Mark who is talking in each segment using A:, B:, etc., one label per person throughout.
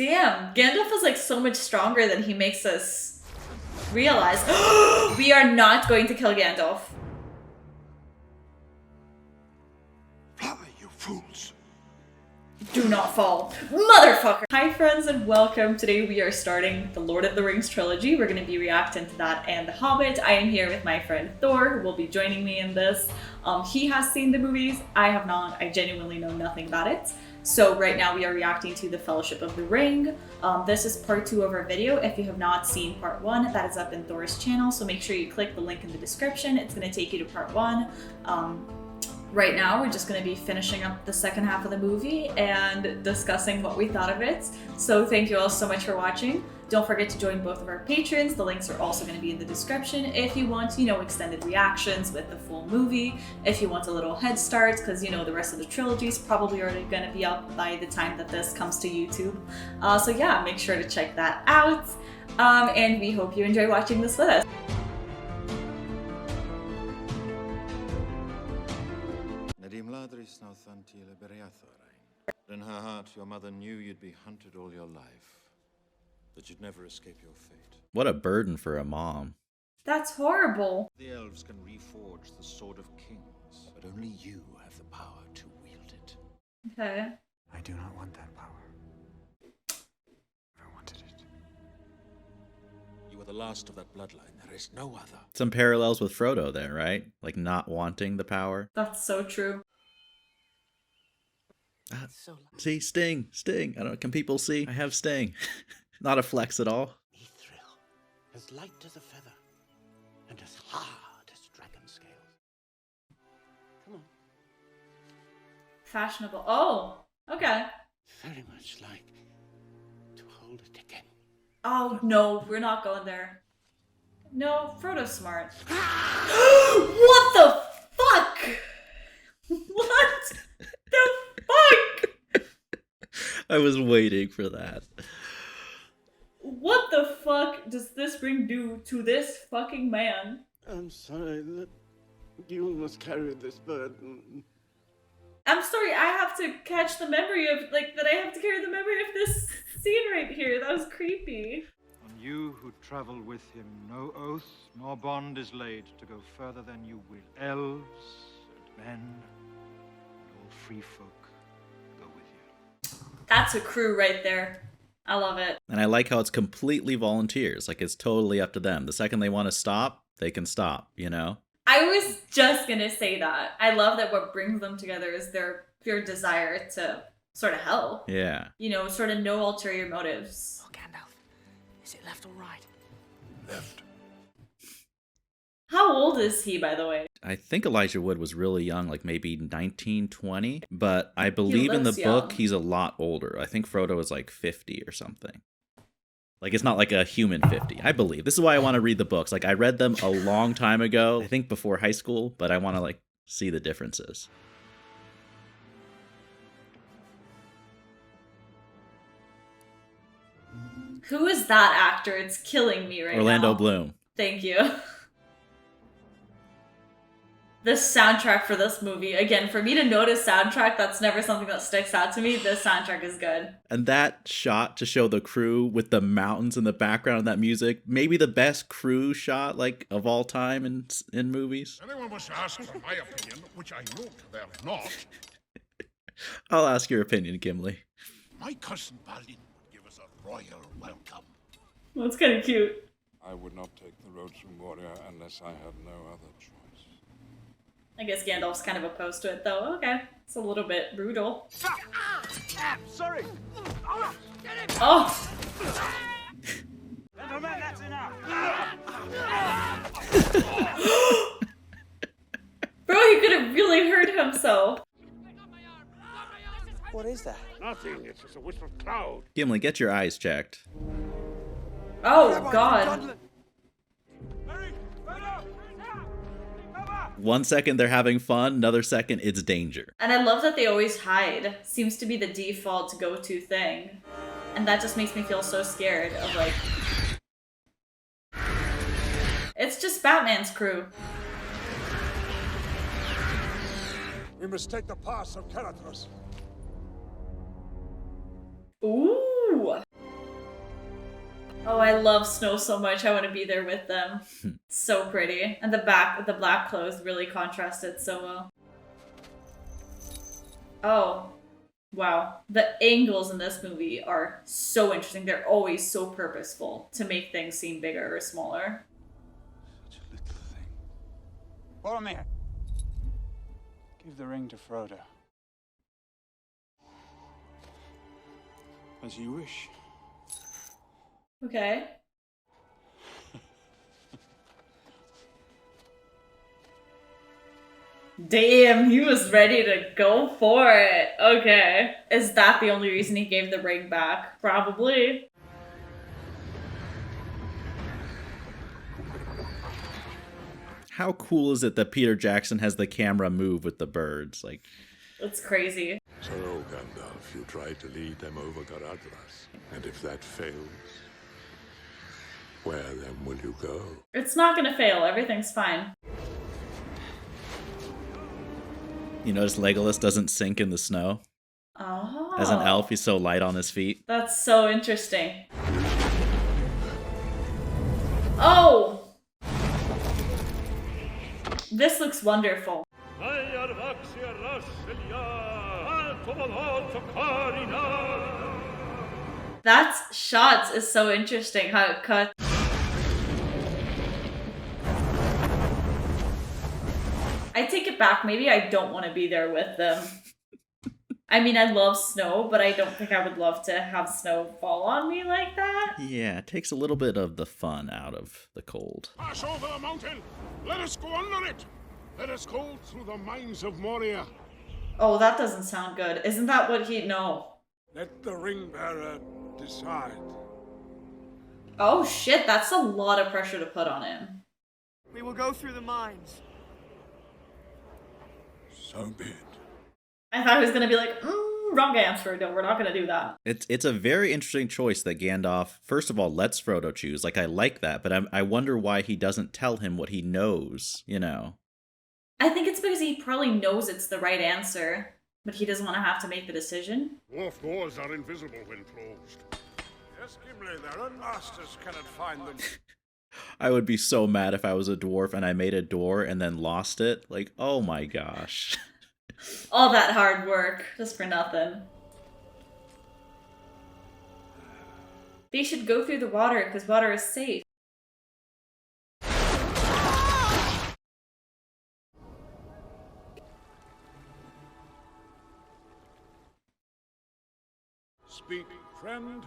A: Damn, Gandalf is like so much stronger than he makes us realize. We are not going to kill Gandalf.
B: Fly, you fools.
A: Do not fall. Motherfucker! Hi friends and welcome. Today we are starting the Lord of the Rings trilogy. We're going to be reacting to that and The Hobbit. I am here with my friend Thor, who will be joining me in this. He has seen the movies. I have not. I genuinely know nothing about it. So right now we are reacting to The Fellowship of the Ring. This is part 2 of our video. If you have not seen part 1, that is up in Thor's channel. So make sure you click the link in the description. It's going to take you to part 1. Right now, we're just going to be finishing up the second half of the movie and discussing what we thought of it. So thank you all so much for watching. Don't forget to join both of our patrons. The links are also going to be in the description if you want, extended reactions with the full movie. If you want a little head start, because, the rest of the trilogy is probably already going to be up by the time that this comes to YouTube. So yeah, make sure to check that out. And we hope you enjoy watching this with us.
C: In her heart, your mother knew you'd be hunted all your life, that you'd never escape your fate.
D: What a burden for a mom.
A: That's horrible.
C: The elves can reforge the Sword of Kings, but only you have the power to wield it.
A: Okay.
B: I do not want that power. Never wanted it.
C: You are the last of that bloodline. There is no other.
D: Some parallels with Frodo there, right? Like not wanting the power.
A: That's so true.
D: See, Sting. I don't know, can people see? I have Sting. Not a flex at all.
E: Mithril, as light as a feather, and as hard as dragon scales. Come on.
A: Fashionable. Oh, okay.
E: Very much like to hold it again.
A: Oh, no, we're not going there. No, Frodo's smart. What the fuck? What the fuck?
D: I was waiting for that.
A: What the fuck does this ring do to this fucking man?
E: I'm sorry that you must carry this burden.
A: I'm sorry, I have to catch the memory of, that I have to carry the memory of this scene right here. That was creepy.
F: On you who travel with him, no oath nor bond is laid to go further than you will. Elves and men and all free folk go with you.
A: That's a crew right there. I love it.
D: And I like how it's completely volunteers. Like, it's totally up to them. The second they want to stop, they can stop,
A: I was just gonna say that. I love that what brings them together is their pure desire to sort of help.
D: Yeah.
A: Sort of no ulterior motives.
E: Oh, Gandalf, is it left or right?
B: Left.
A: How old is he, by the way?
D: I think Elijah Wood was really young, like maybe 19, 20. But I believe in the
A: looks
D: book,
A: young.
D: he's a lot older. I think Frodo is like 50 or something. Like, it's not like a human 50, I believe. This is why I want to read the books. Like, I read them a long time ago, I think before high school, but I want to, see the differences.
A: Who is that actor? It's killing me right now.
D: Orlando Bloom.
A: Thank you. The soundtrack for this movie, again, for me to notice soundtrack, that's never something that sticks out to me. This soundtrack is good.
D: And that shot to show the crew with the mountains in the background and that music, maybe the best crew shot, of all time in movies.
B: Anyone was to ask for my opinion, which I note they're not.
D: I'll ask your opinion, Gimli.
B: My cousin Balin would give us a royal welcome.
A: Well, it's kind of cute.
G: I would not take the road to Moria unless I had no other choice.
A: I guess Gandalf's kind of opposed to it, though. Okay. It's a little bit brutal.
F: Sorry!
A: Oh!
F: Gentlemen, that's enough!
A: Bro, he could have really hurt himself.
E: What is that?
B: Nothing, it's just a wisp of cloud.
D: Gimli, get your eyes checked.
A: Oh, God.
D: 1 second they're having fun, another second it's danger.
A: And I love that they always hide. Seems to be the default go-to thing. And that just makes me feel so scared of, It's just Batman's crew.
B: We must take the pass of Caradhras.
A: Ooh! Oh, I love snow so much. I want to be there with them. So pretty. And the black clothes really contrasted so well. Oh, wow. The angles in this movie are so interesting. They're always so purposeful to make things seem bigger or smaller.
B: Such a little thing.
E: Boromir!
B: Give the ring to Frodo. As you wish.
A: Okay. Damn, he was ready to go for it. Okay. Is that the only reason he gave the ring back? Probably.
D: How cool is it that Peter Jackson has the camera move with the birds? Like,
A: It's crazy.
H: So, Gandalf, you tried to lead them over Garadras. And if that fails, where then will you go?
A: It's not gonna fail. Everything's fine.
D: you notice Legolas doesn't sink in the snow?
A: Oh.
D: As an elf, he's so light on his feet.
A: That's so interesting. Oh! This looks wonderful. That shot is so interesting, how it cuts. I take it back, maybe I don't want to be there with them. I mean, I love snow, but I don't think I would love to have snow fall on me like that.
D: Yeah, it takes a little bit of the fun out of the cold.
G: Pass over the mountain! Let us go under it! Let us go through the mines of Moria.
A: Oh, that doesn't sound good. Isn't that what he... No.
G: Let the ring bearer decide.
A: Oh shit, that's a lot of pressure to put on him.
I: We will go through the mines.
G: So be it.
A: I thought he was gonna be like, wrong answer. No, we're not gonna do that.
D: It's a very interesting choice that Gandalf, first of all, lets Frodo choose. Like, I like that, but I wonder why he doesn't tell him what he knows, you know?
A: I think it's because he probably knows it's the right answer, but he doesn't want to have to make the decision.
G: Dwarf doors are invisible when closed.
E: Yes, Gimli, their own masters cannot find them.
D: I would be so mad if I was a dwarf and I made a door and then lost it. Like, oh my gosh.
A: All that hard work, just for nothing. They should go through the water, because water is safe.
G: Speak, friend,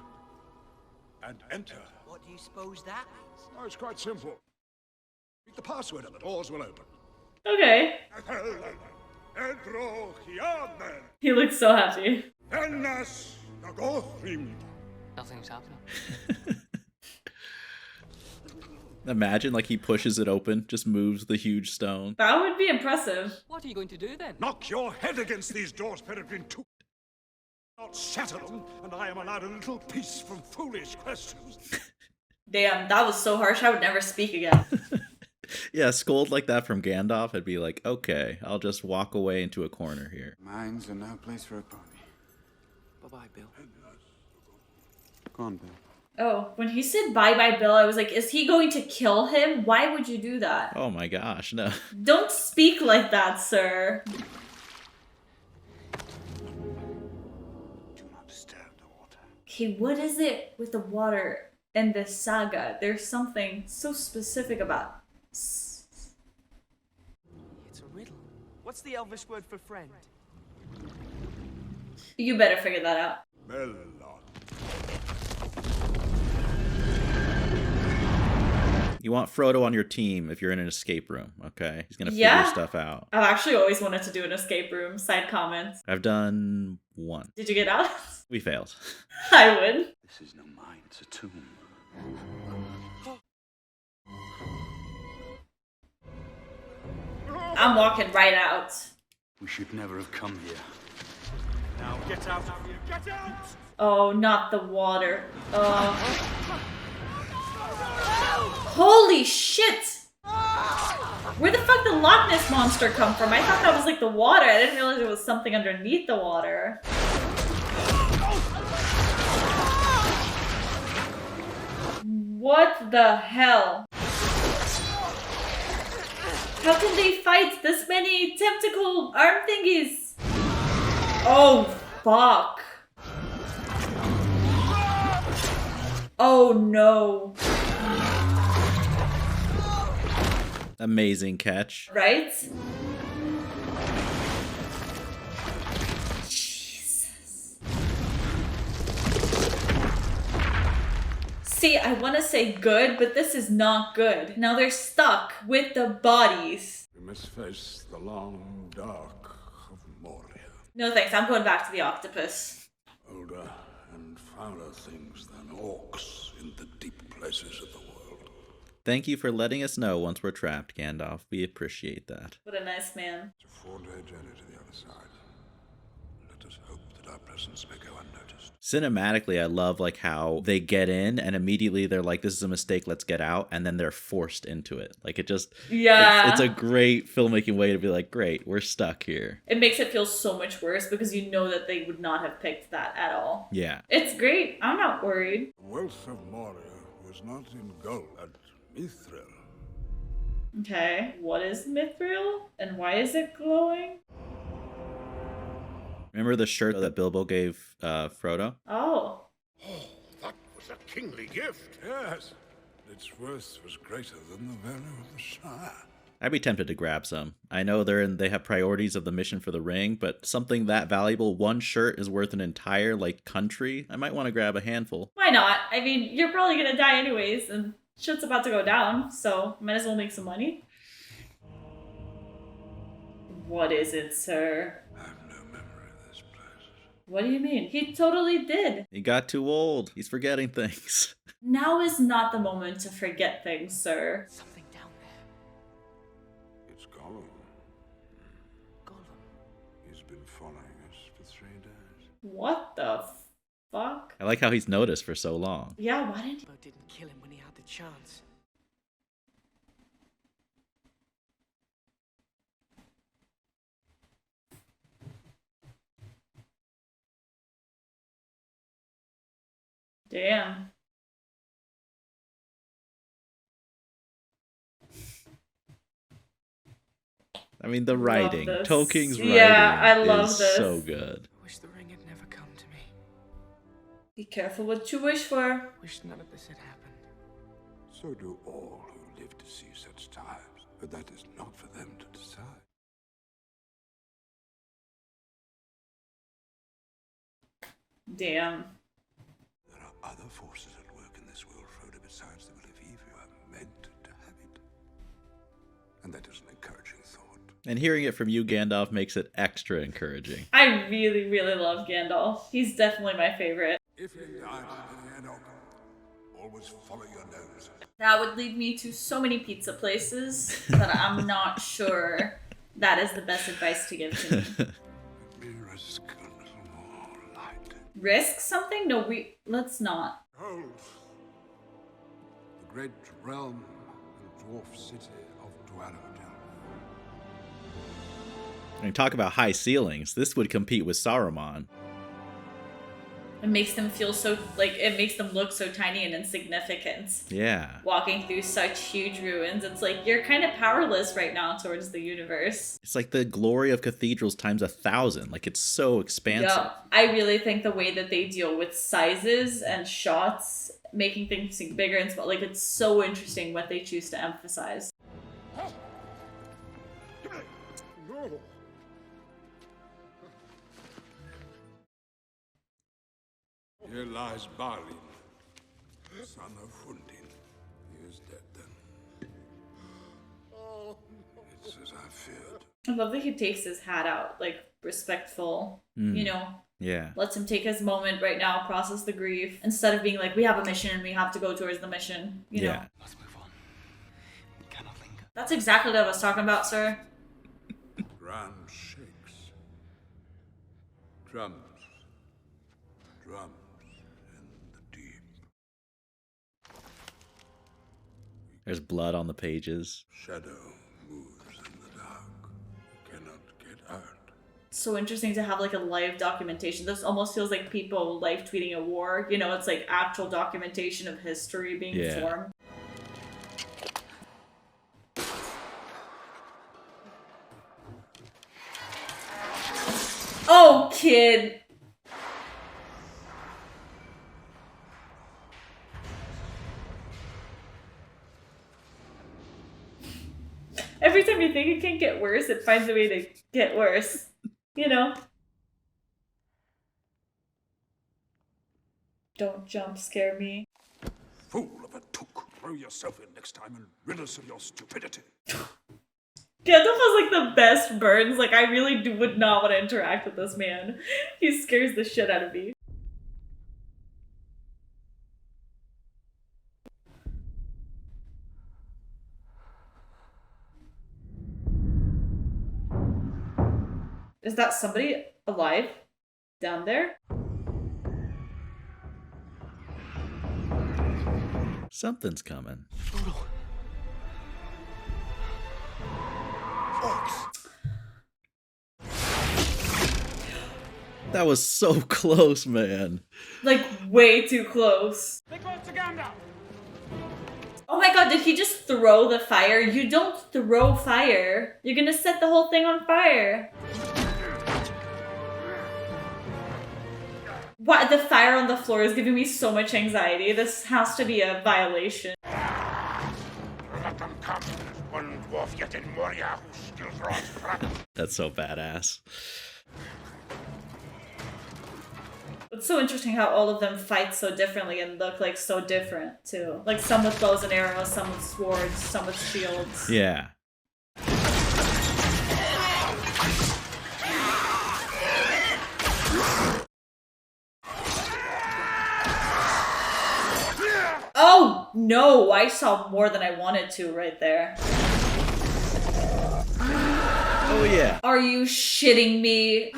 G: and enter.
I: What do you suppose that means?
G: Oh, it's quite simple. Speak the password and the doors will open.
A: Okay. He looks so happy.
I: Nothing's happening.
D: Imagine, like, he pushes it open, just moves the huge stone.
A: That would be impressive.
I: What are you going to do then?
G: Knock your head against these doors, Peregrine, too. Not shatter them, and I am allowed a little peace from foolish questions.
A: Damn, that was so harsh. I would never speak again.
D: Yeah, scold like that from Gandalf, I'd be like, okay, I'll just walk away into a corner here.
B: Mines are no place for a pony.
I: Bye-bye, Bill.
B: Go on, Bill.
A: Oh, when he said bye-bye, Bill, I was like, is he going to kill him? Why would you do that?
D: Oh my gosh, no.
A: Don't speak like that, sir.
B: Do not disturb the water.
A: Okay, what is it with the water and the saga? There's something so specific about...
I: It's a riddle. What's the Elvish word for friend?
A: You better figure that out.
G: Melon.
D: You want Frodo on your team if you're in an escape room, okay? He's gonna
A: Yeah.
D: figure stuff out.
A: I've actually always wanted to do an escape room. Side comments.
D: I've done one.
A: Did you get out?
D: We failed.
A: I would.
B: This is no mine, it's a tomb.
A: I'm walking right out.
B: We should never have come here.
E: Now get out of here. Get out!
A: Oh, not the water. Holy shit! Where the fuck did the Loch Ness monster come from? I thought that was like the water. I didn't realize it was something underneath the water. What the hell? How can they fight this many tentacle arm thingies? Oh, fuck. Oh no.
D: Amazing catch.
A: Right? See, I want to say good, but this is not good. Now they're stuck with the bodies.
H: We must face the long dark of Moria.
A: No thanks, I'm going back to the octopus.
H: Older and fouler things than orcs in the deep places of the world.
D: Thank you for letting us know once we're trapped, Gandalf. We appreciate that.
A: What a nice man.
H: It's a 4-day journey to the other side. Let us hope that our presence may go unnoticed.
D: Cinematically, I love like how they get in and immediately they're like, this is a mistake, let's get out, and then they're forced into it. Like it just,
A: Yeah.
D: it's a great filmmaking way to be like, great, we're stuck here.
A: It makes it feel so much worse because you know that they would not have picked that at all.
D: Yeah.
A: It's great. I'm not worried.
H: The wealth of Moria was not in gold at Mithril.
A: Okay, what is Mithril? And why is it glowing?
D: Remember the shirt that Bilbo gave Frodo?
A: Oh.
G: Oh, that was a kingly gift.
H: Yes, its worth was greater than the value of the Shire.
D: I'd be tempted to grab some. I know they have priorities of the mission for the ring, but something that valuable, one shirt is worth an entire like country. I might want to grab a handful.
A: Why not? I mean, you're probably gonna die anyways, and shit's about to go down, so might as well make some money. What is it, sir?
H: I have no memory of this place.
A: What do you mean? He totally did.
D: He got too old. He's forgetting things.
A: Now is not the moment to forget things, sir.
I: Something down there.
H: It's Gollum.
I: Gollum.
H: He's been following us for 3 days.
A: What the fuck?
D: I like how he's noticed for so long.
A: Yeah, why didn't
I: Bilbo didn't kill him when he had the chance.
A: Damn.
D: I mean, the writing.
A: this.
D: Tolkien's writing
A: Yeah, I love
D: is
A: this.
D: so good.
I: I wish the ring had never come to me.
A: Be careful what you wish for.
I: Wish none of this had happened.
H: So do all who live to see such times, but that is not for them to decide.
A: Damn.
H: There are other forces at work in this world, Frodo, besides the will of Eve. You are meant to have it. And that is an encouraging thought.
D: And hearing it from you, Gandalf, makes it extra encouraging.
A: I really, really love Gandalf. He's definitely my favorite.
H: If you die in the Enoch, always follow your nose.
A: That would lead me to so many pizza places that I'm not sure that is the best advice to give to me.
H: Let me risk a little more light.
A: Risk something? No, let's not.
H: Gold. The great realm and dwarf city of Dwarrowdale.
D: I mean, talk about high ceilings. This would compete with Saruman.
A: It makes them feel so, like, it makes them look so tiny and insignificant.
D: Yeah.
A: Walking through such huge ruins, it's like, you're kind of powerless right now towards the universe.
D: It's like the glory of cathedrals times 1,000. Like, it's so expansive.
A: Yeah, I really think the way that they deal with sizes and shots, making things seem bigger and small, like, it's so interesting what they choose to emphasize.
G: No.
H: Here lies Balin, son of Hundin. He is dead then. It's as I feared.
A: I love that he takes his hat out, like, respectful, you know?
D: Yeah.
A: Lets him take his moment right now, process the grief, instead of being like, we have a mission and we have to go towards the mission, you know?
I: Let's move on. We cannot linger.
A: That's exactly what I was talking about, sir.
H: Grand shakes. Drums. Drums in the deep.
D: There's blood on the pages.
H: Shadow moves in the dark. Cannot get out.
A: So interesting to have like a live documentation. This almost feels like people live tweeting a war. You know, it's like actual documentation of history being formed. Oh, kid. Every time you think it can get worse, it finds a way to get worse. You know? Don't jump scare me.
G: Fool of a took. Throw yourself in next time and rid us of your stupidity.
A: Gandalf has like the best burns. Like, I really would not want to interact with this man. He scares the shit out of me. Is that somebody alive down there?
D: Something's coming. That was so close, man.
A: Like, way too close. Oh my god, did he just throw the fire? You don't throw fire. You're gonna set the whole thing on fire. What? The fire on the floor is giving me so much anxiety. This has to be a violation.
G: Let them come. There's one dwarf yet in Moria who still draws crap.
D: That's so badass.
A: It's so interesting how all of them fight so differently and look like so different too. Like some with bows and arrows, some with swords, some with shields.
D: Yeah.
A: Oh no, I saw more than I wanted to right there.
D: Oh yeah.
A: Are you shitting me?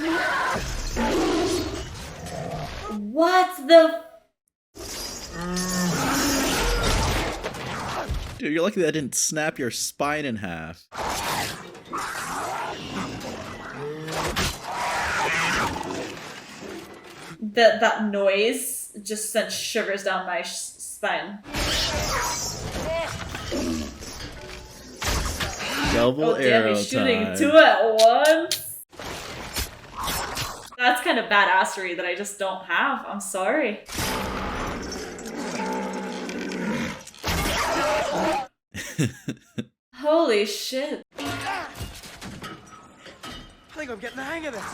A: What the?
D: Dude, you're lucky that didn't snap your spine in half.
A: That noise just sent shivers down my spine.
D: Double
A: Oh damn,
D: arrow
A: he's shooting
D: time.
A: two at once. That's kind of badassery that I just don't have. I'm sorry. Holy shit.
I: I think I'm getting the hang of this.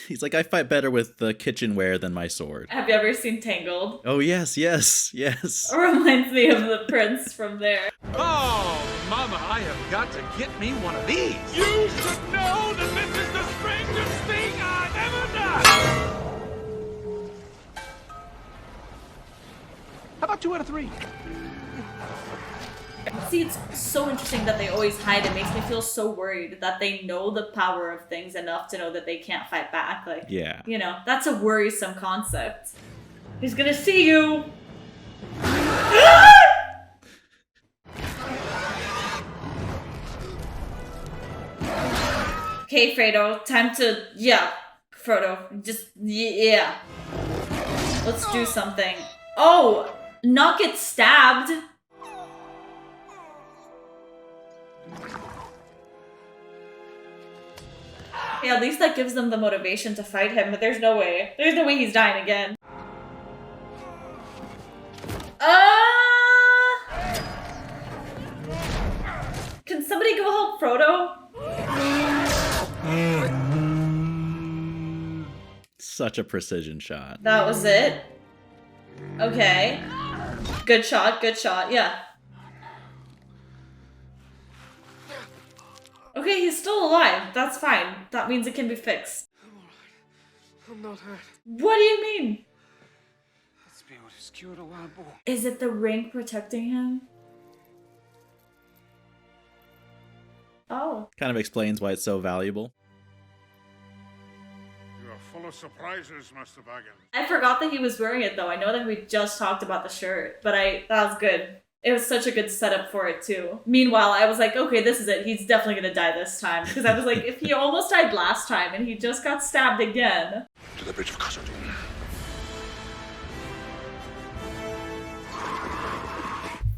D: He's like, I fight better with the kitchenware than my sword.
A: Have you ever seen Tangled?
D: Oh yes, yes, yes.
A: It reminds me of the prince from there.
J: Oh, Mama, I have got to get me one of these. You should know that this is the strangest thing I've ever done. How about 2 out of 3?
A: See, it's so interesting that they always hide. It makes me feel so worried that they know the power of things enough to know that they can't fight back. Like,
D: Yeah.
A: you know, that's a worrisome concept. He's gonna see you. Okay, Fredo, time to, Frodo, just, yeah. Let's do something. Oh, not get stabbed. Yeah, at least that gives them the motivation to fight him, but there's no way. There's no way he's dying again. Can somebody go help Frodo?
D: Such a precision shot.
A: That was it? Okay. Good shot, yeah. Okay, he's still alive. That's fine. That means it can be fixed.
I: I'm alright. I'm not hurt.
A: What do you mean?
I: That spear would have skewered a wild boar.
A: Is it the ring protecting him? Oh.
D: Kind of explains why it's so valuable.
G: You are full of surprises, Master Baggins.
A: I forgot that he was wearing it though. I know that we just talked about the shirt, but that was good. It was such a good setup for it too. Meanwhile, I was like, okay, this is it. He's definitely gonna die this time. Because I was like, if he almost died last time and he just got stabbed again.
G: To the bridge of Khazad-dûm.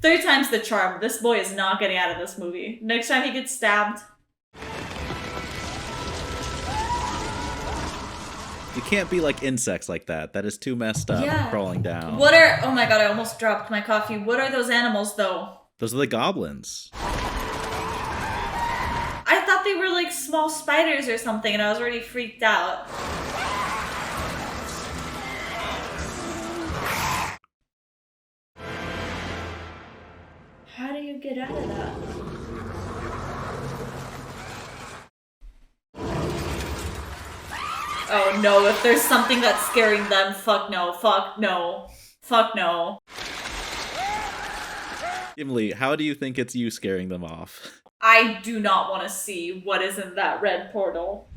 A: Third time's the charm. This boy is not getting out of this movie. Next time he gets stabbed.
D: You can't be like insects like that. That is too messed up.
A: Yeah.
D: Crawling down.
A: What are... Oh my god, I almost dropped my coffee. What are those animals, though?
D: Those are the goblins.
A: I thought they were like small spiders or something, and I was already freaked out. How do you get out of that? Oh no, if there's something that's scaring them, fuck no, fuck no, fuck no.
D: Gimli, how do you think it's you scaring them off?
A: I do not want to see what is in that red portal.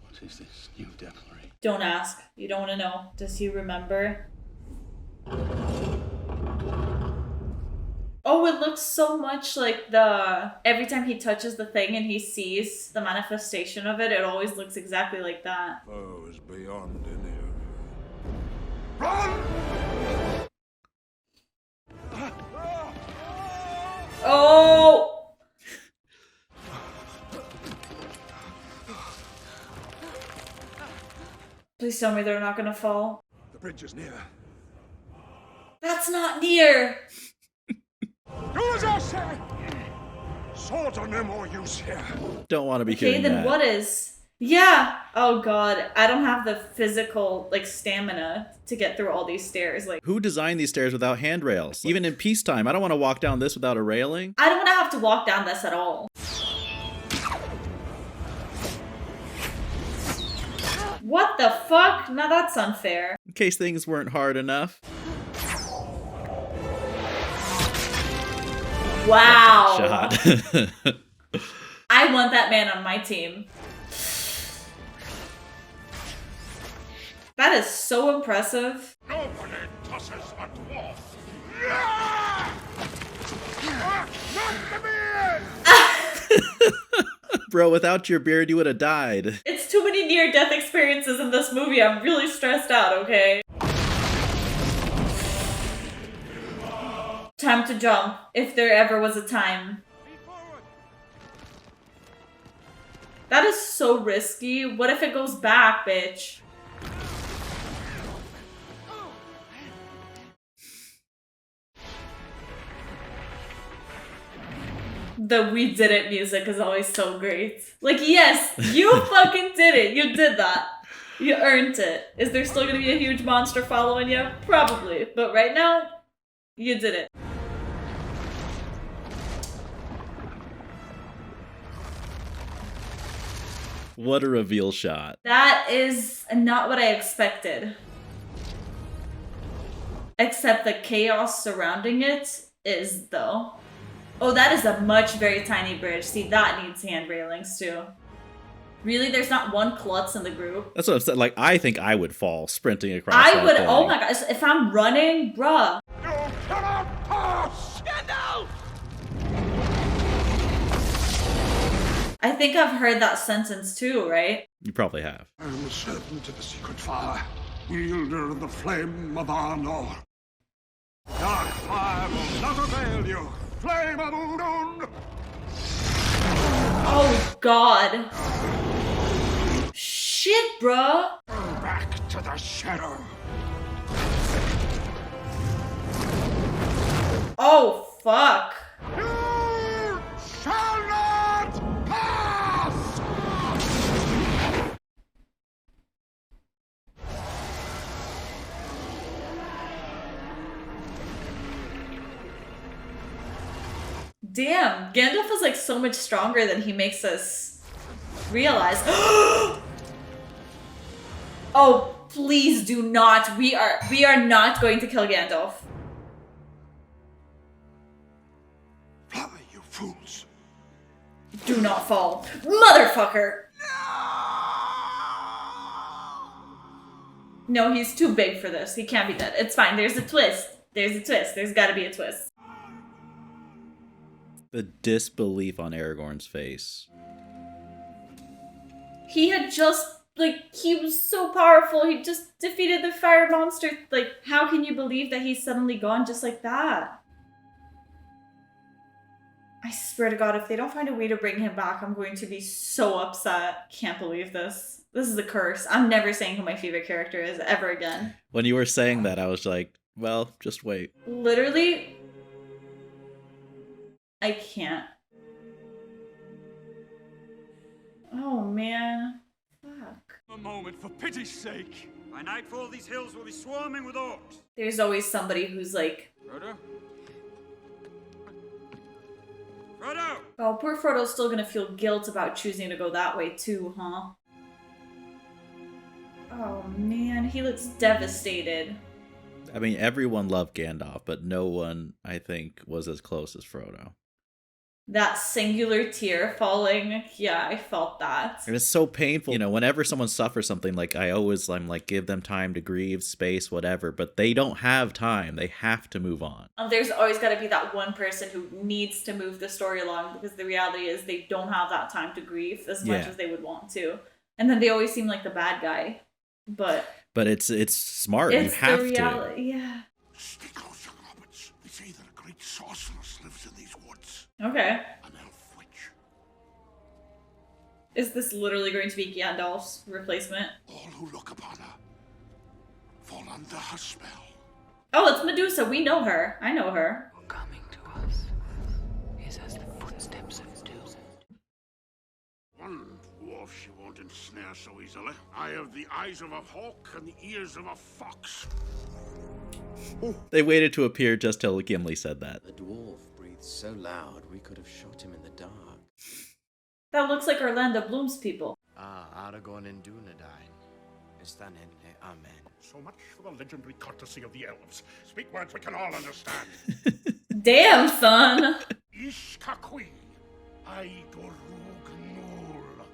E: What is this new devilry?
A: Don't ask. You don't want to know. Does he remember? Oh, it looks so much like the... Every time he touches the thing and he sees the manifestation of it, it always looks exactly like that.
H: Foes beyond any of you.
G: Run!
A: Oh! Please tell me they're not gonna fall.
G: The bridge is near.
A: That's not near!
G: Do as I say! Swords are no more use here.
D: Don't want to be
A: Okay,
D: hearing
A: then
D: that.
A: what is... Yeah! Oh god, I don't have the physical, like, stamina to get through all these stairs. Like,
D: Who designed these stairs without handrails? Even in peacetime, I don't want to walk down this without a railing.
A: I don't want to have to walk down this at all. What the fuck? Now that's unfair.
D: In case things weren't hard enough.
A: Wow.
D: Shot.
A: I want that man on my team. That is so impressive.
G: Nobody tosses a dwarf. Not the beard!
D: Bro, without your beard, you would have died.
A: It's too many near-death experiences in this movie. I'm really stressed out, okay? Time to jump, if there ever was a time. That is so risky. What if it goes back, bitch? The "we did it" music is always so great. Like, yes, you fucking did it. You did that. You earned it. Is there still gonna be a huge monster following you? Probably. But right now, you did it.
D: What a reveal shot.
A: That is not what I expected. Except the chaos surrounding it is, though. Oh, that is a very tiny bridge. See, that needs hand railings, too. Really? There's not one klutz in the group?
D: That's what I'm saying. Like, I think I would fall sprinting across
A: I
D: that
A: would,
D: thing.
A: oh my gosh, if I'm running, bruh.
G: You cannot pass!
I: Gandalf!
A: I think I've heard that sentence too, right?
D: You probably have.
G: I am a servant of the secret fire, wielder of the flame of Arnor. Dark fire will not avail you, flame of Udun!
A: Oh god. Shit, bruh.
G: Back to the shadow.
A: Oh, fuck.
G: You shall not pass!
A: Damn, Gandalf is like so much stronger than he makes us realize. Oh, please do not. We are not going to kill Gandalf.
G: Fly, you fools!
A: Do not fall. Motherfucker! No, he's too big for this. He can't be dead. It's fine. There's a twist. There's a twist. There's got to be a twist.
D: The disbelief on Aragorn's face.
A: He had just, like, he was so powerful. He just defeated the fire monster. Like, how can you believe that he's suddenly gone just like that? I swear to God, if they don't find a way to bring him back, I'm going to be so upset. Can't believe this. This is a curse. I'm never saying who my favorite character is ever again.
D: When you were saying that, I was like, well, just wait.
A: Literally, I can't. Oh, man. Fuck.
G: A moment, for pity's sake. By nightfall, these hills will be swarming with orcs.
A: There's always somebody who's like,
G: Frodo? Frodo!
A: oh, poor Frodo's still gonna feel guilt about choosing to go that way too, huh? Oh man, he looks devastated.
D: I mean, everyone loved Gandalf, but no one, I think, was as close as Frodo.
A: That singular tear falling, yeah, I felt that.
D: It was so painful. You know, whenever someone suffers something, like, I'm like, give them time to grieve, space, whatever. But they don't have time. They have to move on.
A: There's always got to be that one person who needs to move the story along, because the reality is they don't have that time to grieve as much as they would want to. And then they always seem like the bad guy. But
D: it's smart.
A: It's
D: you have
A: the reality,
D: to.
A: yeah.
G: Stay close, young hobbits. They say that a great sorceress lives in these woods.
A: Okay.
G: An elf witch.
A: Is this literally going to be Gandalf's replacement?
G: All who look upon her fall under her spell.
A: Oh, it's Medusa. We know her. I know her.
K: Coming to us is as the footsteps of doom.
G: One dwarf she won't ensnare so easily. I have the eyes of a hawk and the ears of a fox.
D: They waited to appear just till Gimli said that.
L: The dwarf breathed so loud we could have shot him in the dark.
A: That looks like Orlando Bloom's people.
L: Aragorn and Dunedain. Istanenne, amen.
G: So much for the legendary courtesy of the elves. Speak words we can all understand.
A: Damn, son.
G: Ishkakui, Aidorug Nul.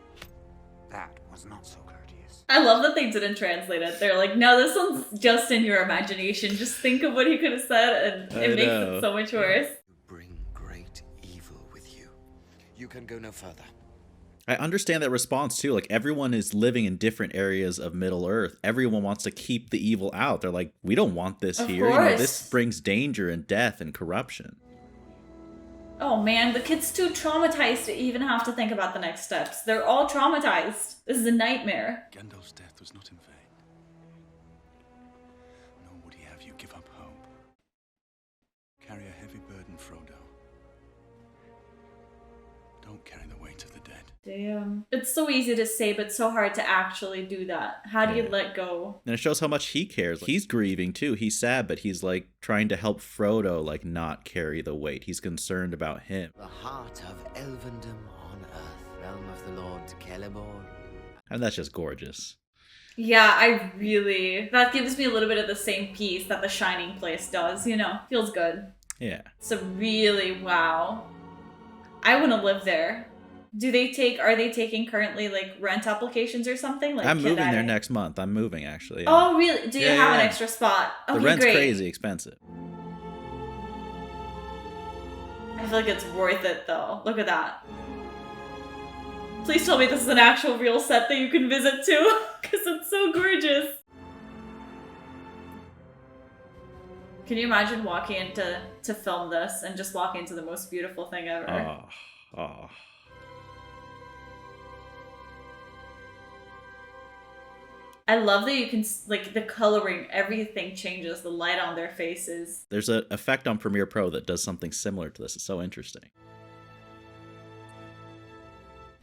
B: That was not so courteous.
A: I love that they didn't translate it. They're like, no, this one's just in your imagination. Just think of what he could have said, and it makes it so much worse.
L: You bring great evil with you. You can go no further.
D: I understand that response too. Like, everyone is living in different areas of Middle Earth. Everyone wants to keep the evil out. They're like, we don't want this here. You know, this brings danger and death and corruption.
A: Oh man, the kid's too traumatized to even have to think about the next steps. They're all traumatized. This is a nightmare.
H: Gandalf's death was not in vain. Nor would he have you give up hope. Carry a heavy burden, Frodo. Don't carry the weight of the dead.
A: Damn. It's so easy to say, but so hard to actually do that. How do you let go?
D: And it shows how much he cares. Like, he's grieving too. He's sad, but he's like trying to help Frodo like not carry the weight. He's concerned about him.
L: The heart of Elvendom on earth, realm of the Lord Celeborn.
D: And that's just gorgeous.
A: Yeah, that gives me a little bit of the same peace that the Shining place does, you know? Feels good.
D: Yeah.
A: So really, wow. I want to live there. Are they taking currently like rent applications or something? Like,
D: I'm moving there next month. I'm moving actually.
A: Oh, really? Do you have an extra spot? Okay,
D: the rent's
A: great.
D: crazy expensive.
A: I feel like it's worth it though. Look at that. Please tell me this is an actual real set that you can visit too, because it's so gorgeous. Can you imagine walking into to film this and just walking into the most beautiful thing ever?
D: Oh.
A: I love that you can, like, the coloring, everything changes, the light on their faces.
D: There's an effect on Premiere Pro that does something similar to this. It's so interesting.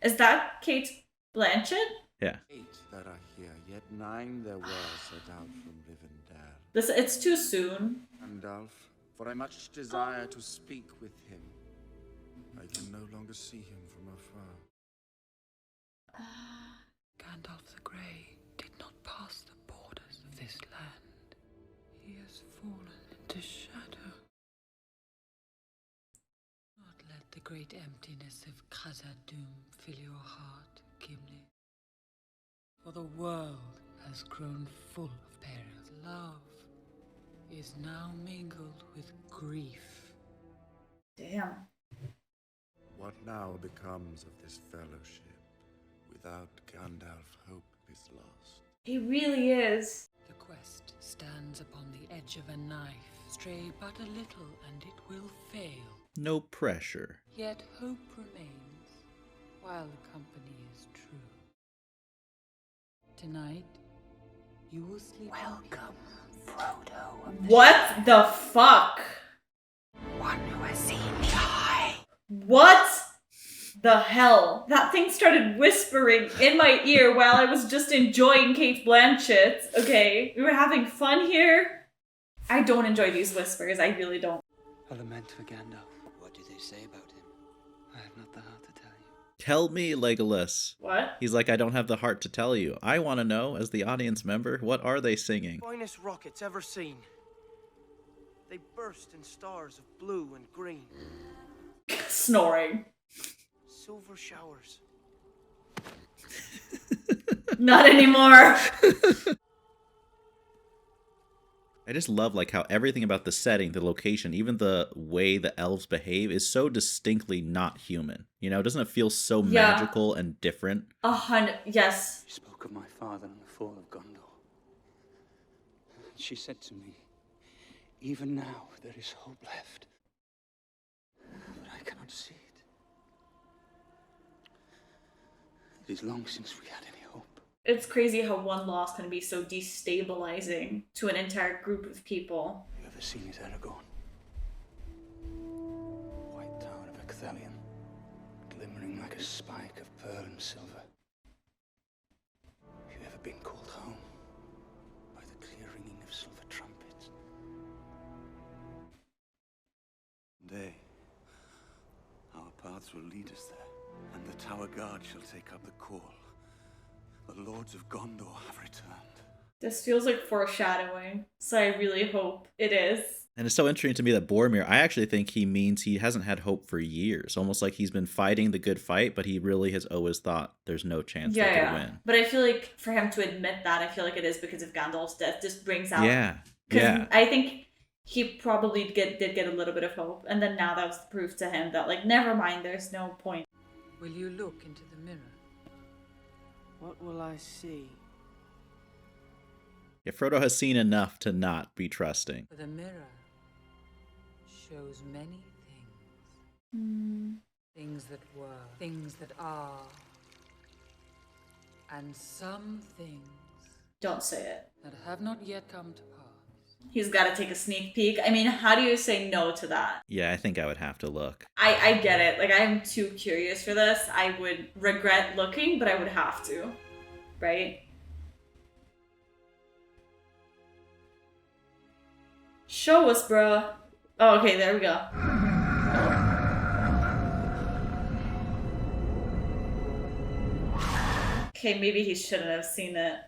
A: Is that Kate Blanchett?
D: Yeah.
E: 8 that are here, yet 9 there were set out from Rivendell.
A: It's too soon.
E: Gandalf, for I much desire to speak with him. I can no longer see him from afar.
K: Gandalf the Grey did not pass the borders of this land. He has fallen into shadow. Not let the great emptiness of Khazad-dûm fill your heart, Gimli. For the world has grown full of perils. Love is now mingled with grief.
A: Damn.
H: What now becomes of this fellowship? Without Gandalf, hope is lost.
A: He really is.
K: The quest stands upon the edge of a knife. Stray but a little and it will fail.
D: No pressure.
K: Yet hope remains, while the company is true. Tonight, you will sleep.
M: Welcome, Frodo.
A: What the fuck?
M: One who has seen the eye.
A: What the hell? That thing started whispering in my ear while I was just enjoying Kate Blanchett. Okay, we were having fun here. I don't enjoy these whispers, I really don't.
N: A lament for Gandalf.
L: What do they say about him?
N: I have not the heart to tell you.
D: Tell me, Legolas.
A: What?
D: He's like, I don't have the heart to tell you. I want to know, as the audience member, what are they singing?
I: Finest rockets ever seen. They burst in stars of blue and green.
A: Snoring.
I: Silver showers.
A: Not anymore.
D: I just love like how everything about the setting, the location, even the way the elves behave is so distinctly not human. You know, doesn't it feel so magical and different?
A: 100, yes.
N: She spoke of my father and the fall of Gondor. She said to me, even now there is hope left. But I cannot see it. It is long since we had any hope.
A: It's crazy how one loss can be so destabilizing to an entire group of people.
N: You ever seen it, Aragorn? White tower of Ecthelion, glimmering like a spike of pearl and silver. Have you ever been called home by the clear ringing of silver trumpets?
H: One day, our paths will lead us there, and the Tower Guard shall take up the call. The Lords of Gondor have returned.
A: This feels like foreshadowing, so I really hope it is.
D: And it's so interesting to me that Boromir, I actually think he means he hasn't had hope for years. Almost like he's been fighting the good fight, but he really has always thought there's no chance they could win.
A: But I feel like for him to admit that, I feel like it is because of Gandalf's death. Just brings out...
D: Yeah.
A: I think he probably did get a little bit of hope. And then now that was proof to him that, like, never mind, there's no point.
K: Will you look into the mirror?
I: What will I see?
D: Yeah, Frodo has seen enough to not be trusting.
K: For the mirror shows many things. Things that were, things that are, and some things
A: Don't say it.
K: that have not yet come to pass.
A: He's got to take a sneak peek. I mean, how do you say no to that?
D: Yeah, I think I would have to look.
A: I get it. Like, I'm too curious for this. I would regret looking, but I would have to. Right? Show us, bruh. Oh, okay, there we go. Okay, maybe he shouldn't have seen it.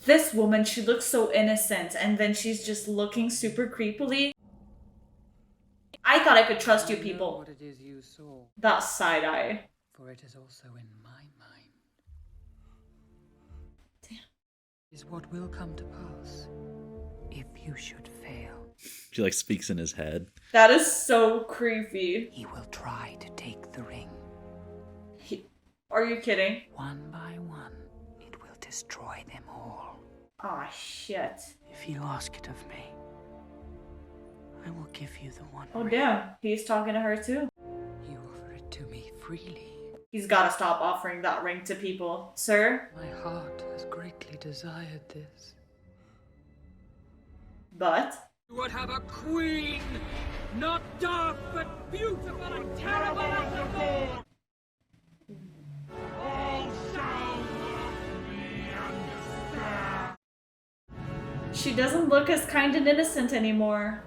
A: This woman, she looks so innocent, and then she's just looking super creepily. I thought I could trust you people.
K: What it is you saw,
A: That side eye.
K: for it is also in my mind.
A: Damn.
K: Is what will come to pass if you should fail.
D: She like speaks in his head.
A: That is so creepy.
M: He will try to take the ring.
A: Are you kidding?
M: One by one, it will destroy them all.
A: Aw, shit.
M: If you ask it of me, I will give you the one
A: Oh,
M: ring.
A: damn. He's talking to her, too.
K: You offer it to me freely.
A: He's gotta stop offering that ring to people. Sir?
K: My heart has greatly desired this.
A: But?
J: You would have a queen, not dark, but beautiful and terrible as the moon. All sound of me and despair.
A: She doesn't look as kind and innocent anymore.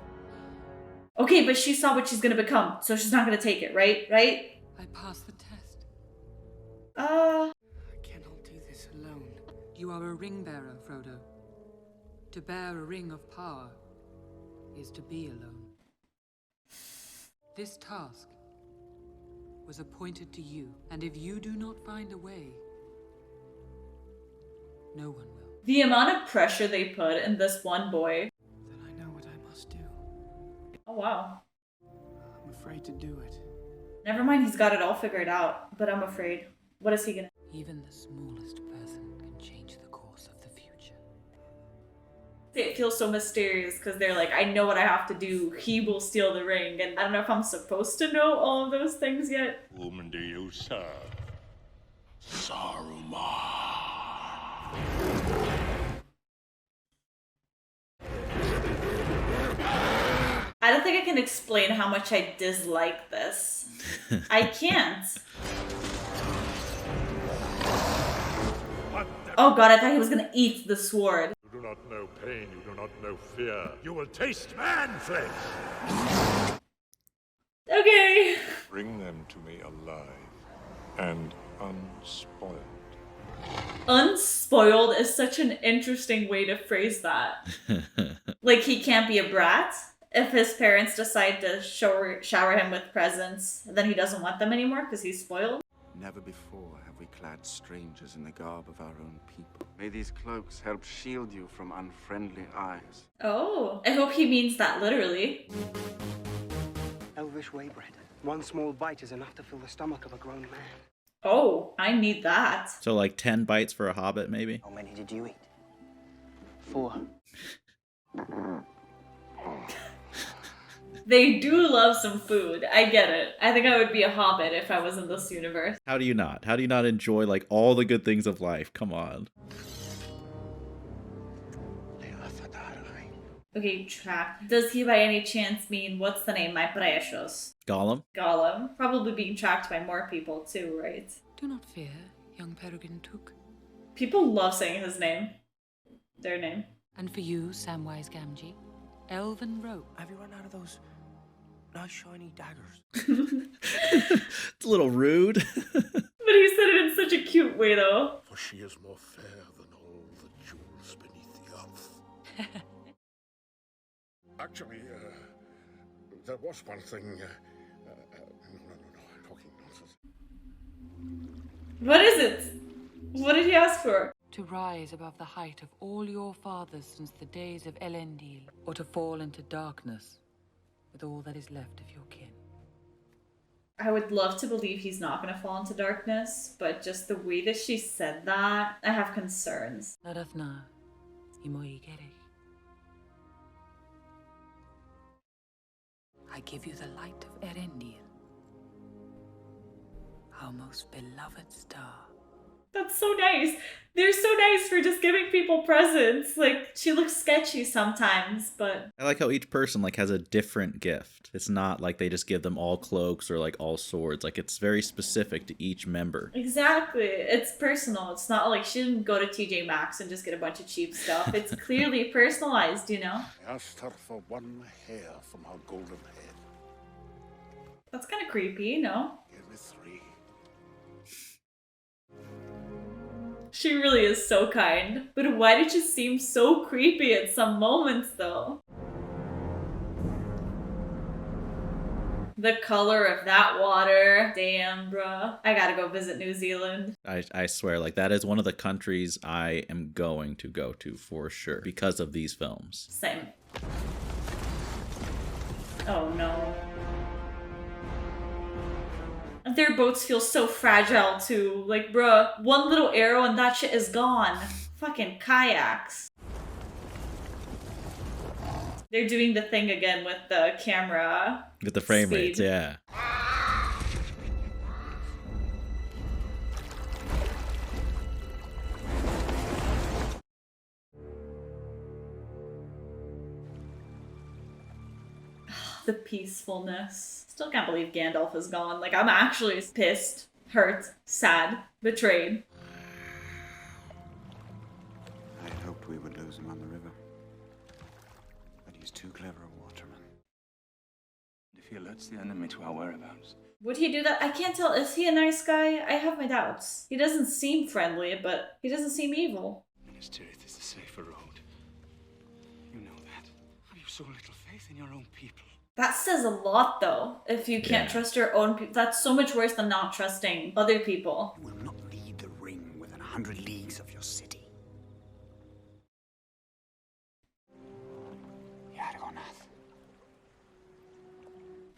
A: Okay, but she saw what she's gonna become, so she's not gonna take it, right? Right?
K: I passed the test.
I: I cannot do this alone.
K: You are a ring bearer, Frodo. To bear a ring of power is to be alone. This task was appointed to you, and if you do not find a way, no one will.
A: The amount of pressure they put in this one boy.
N: Then I know what I must do.
A: Oh wow.
N: I'm afraid to do it.
A: Never mind, he's got it all figured out, but I'm afraid. What is he gonna...
K: Even the smallest person can change the course of the future.
A: It feels so mysterious because they're like, I know what I have to do. He will steal the ring. And I don't know if I'm supposed to know all of those things yet.
J: Whom do you serve? Saruman.
A: I don't think I can explain how much I dislike this. I can't. Oh god, I thought he was gonna eat the sword.
J: You do not know pain, you do not know fear. You will taste man flesh.
A: Okay.
C: Bring them to me alive and unspoiled.
A: Unspoiled is such an interesting way to phrase that. Like he can't be a brat? If his parents decide to shower him with presents, then he doesn't want them anymore because he's spoiled?
H: Never before have we clad strangers in the garb of our own people. May these cloaks help shield you from unfriendly eyes.
A: Oh, I hope he means that literally.
I: Elvish waybread. One small bite is enough to fill the stomach of a grown man.
A: Oh, I need that.
D: So like 10 bites for a hobbit, maybe?
I: How many did you eat? 4.
A: They do love some food. I get it. I think I would be a hobbit if I was in this universe.
D: How do you not? How do you not enjoy like all the good things of life? Come on.
A: Okay, track. Does he by any chance mean, what's the name? My precious.
D: Gollum?
A: Gollum. Probably being tracked by more people too, right?
K: Do not fear, young Peregrine Took.
A: People love saying his name. Their name.
K: And for you, Samwise Gamgee, elven rope.
I: Have you run out of those nice shiny daggers?
D: It's a little rude.
A: But he said it in such a cute way though.
J: For she is more fair than all the jewels beneath the earth. Actually, there was one thing. No, I'm talking nonsense.
A: What is it? What did he ask for?
K: To rise above the height of all your fathers since the days of Elendil, or to fall into darkness with all that is left of your kin.
A: I would love to believe he's not going to fall into darkness, but just the way that she said that, I have concerns.
K: Naravna, imoi gerech. I give you the light of Elendil, our most beloved star.
A: That's so nice. They're so nice for just giving people presents. Like, she looks sketchy sometimes, but...
D: I like how each person like has a different gift. It's not like they just give them all cloaks or like all swords. Like it's very specific to each member.
A: Exactly. It's personal. It's not like she didn't go to TJ Maxx and just get a bunch of cheap stuff. It's clearly personalized, you know?
J: I asked her for one hair from her golden head.
A: That's kind of creepy, no?
J: Give me 3.
A: She really is so kind. But why did she seem so creepy at some moments, though? The color of that water. Damn, bruh. I gotta go visit New Zealand.
D: I swear, like that is one of the countries I am going to go to for sure because of these films.
A: Same. Oh no. Their boats feel so fragile too. Like, bruh, one little arrow and that shit is gone. Fucking kayaks. They're doing the thing again with the camera.
D: With the frame
A: speed.
D: rates, yeah.
A: The peacefulness. Still can't believe Gandalf is gone. Like, I'm actually pissed, hurt, sad, betrayed.
H: I hoped we would lose him on the river. But he's too clever a waterman.
N: If he alerts the enemy to our whereabouts.
A: Would he do that? I can't tell. Is he a nice guy? I have my doubts. He doesn't seem friendly, but he doesn't seem evil.
N: Minas Tirith is the safer road. You know that. Have you so little faith in your own people?
A: That says a lot, though. If you can't trust your own people, that's so much worse than not trusting other people.
N: You will not lead the ring within 100 leagues of your city.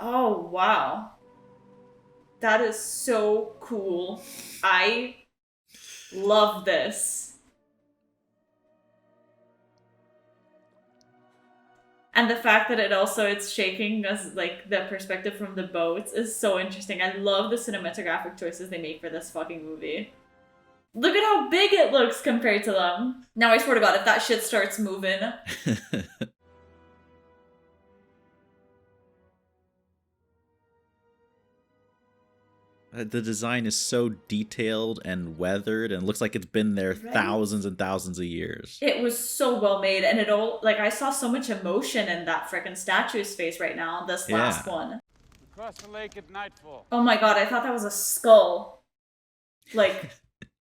A: Oh, wow. That is so cool. I love this. And the fact that it's shaking as like the perspective from the boats is so interesting. I love the cinematographic choices they make for this fucking movie. Look at how big it looks compared to them. Now I swear to God, if that shit starts moving.
D: The design is so detailed and weathered and looks like it's been there thousands and thousands of years.
A: It was so well made, and it all, like, I saw so much emotion in that frickin' statue's face right now, this last one.
J: Across the lake at nightfall.
A: Oh my God, I thought that was a skull. Like,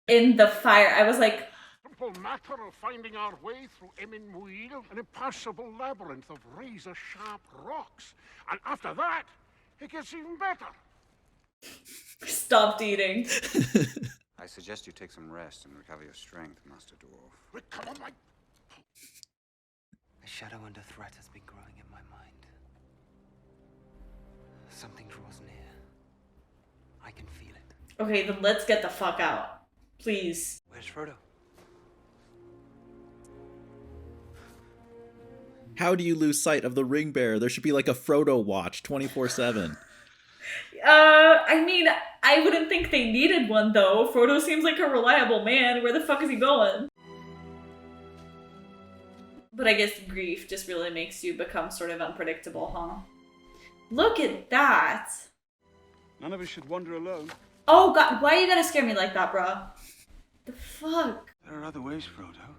A: in the fire. I was like...
G: Simple matter of finding our way through Emin Muil, an impassable labyrinth of razor-sharp rocks. And after that, it gets even better.
A: Stopped eating.
B: I suggest you take some rest and recover your strength, Master Dwarf.
G: Recover my...
L: A shadow under threat has been growing in my mind. Something draws near. I can feel it.
A: Okay, then let's get the fuck out. Please.
L: Where's Frodo?
D: How do you lose sight of the ring bearer? There should be like a Frodo watch 24/7.
A: I mean, I wouldn't think they needed one, though. Frodo seems like a reliable man. Where the fuck is he going? But I guess grief just really makes you become sort of unpredictable, huh? Look at that!
H: None of us should wander alone.
A: Oh God, why you gotta scare me like that, bruh? The fuck?
H: There are other ways, Frodo.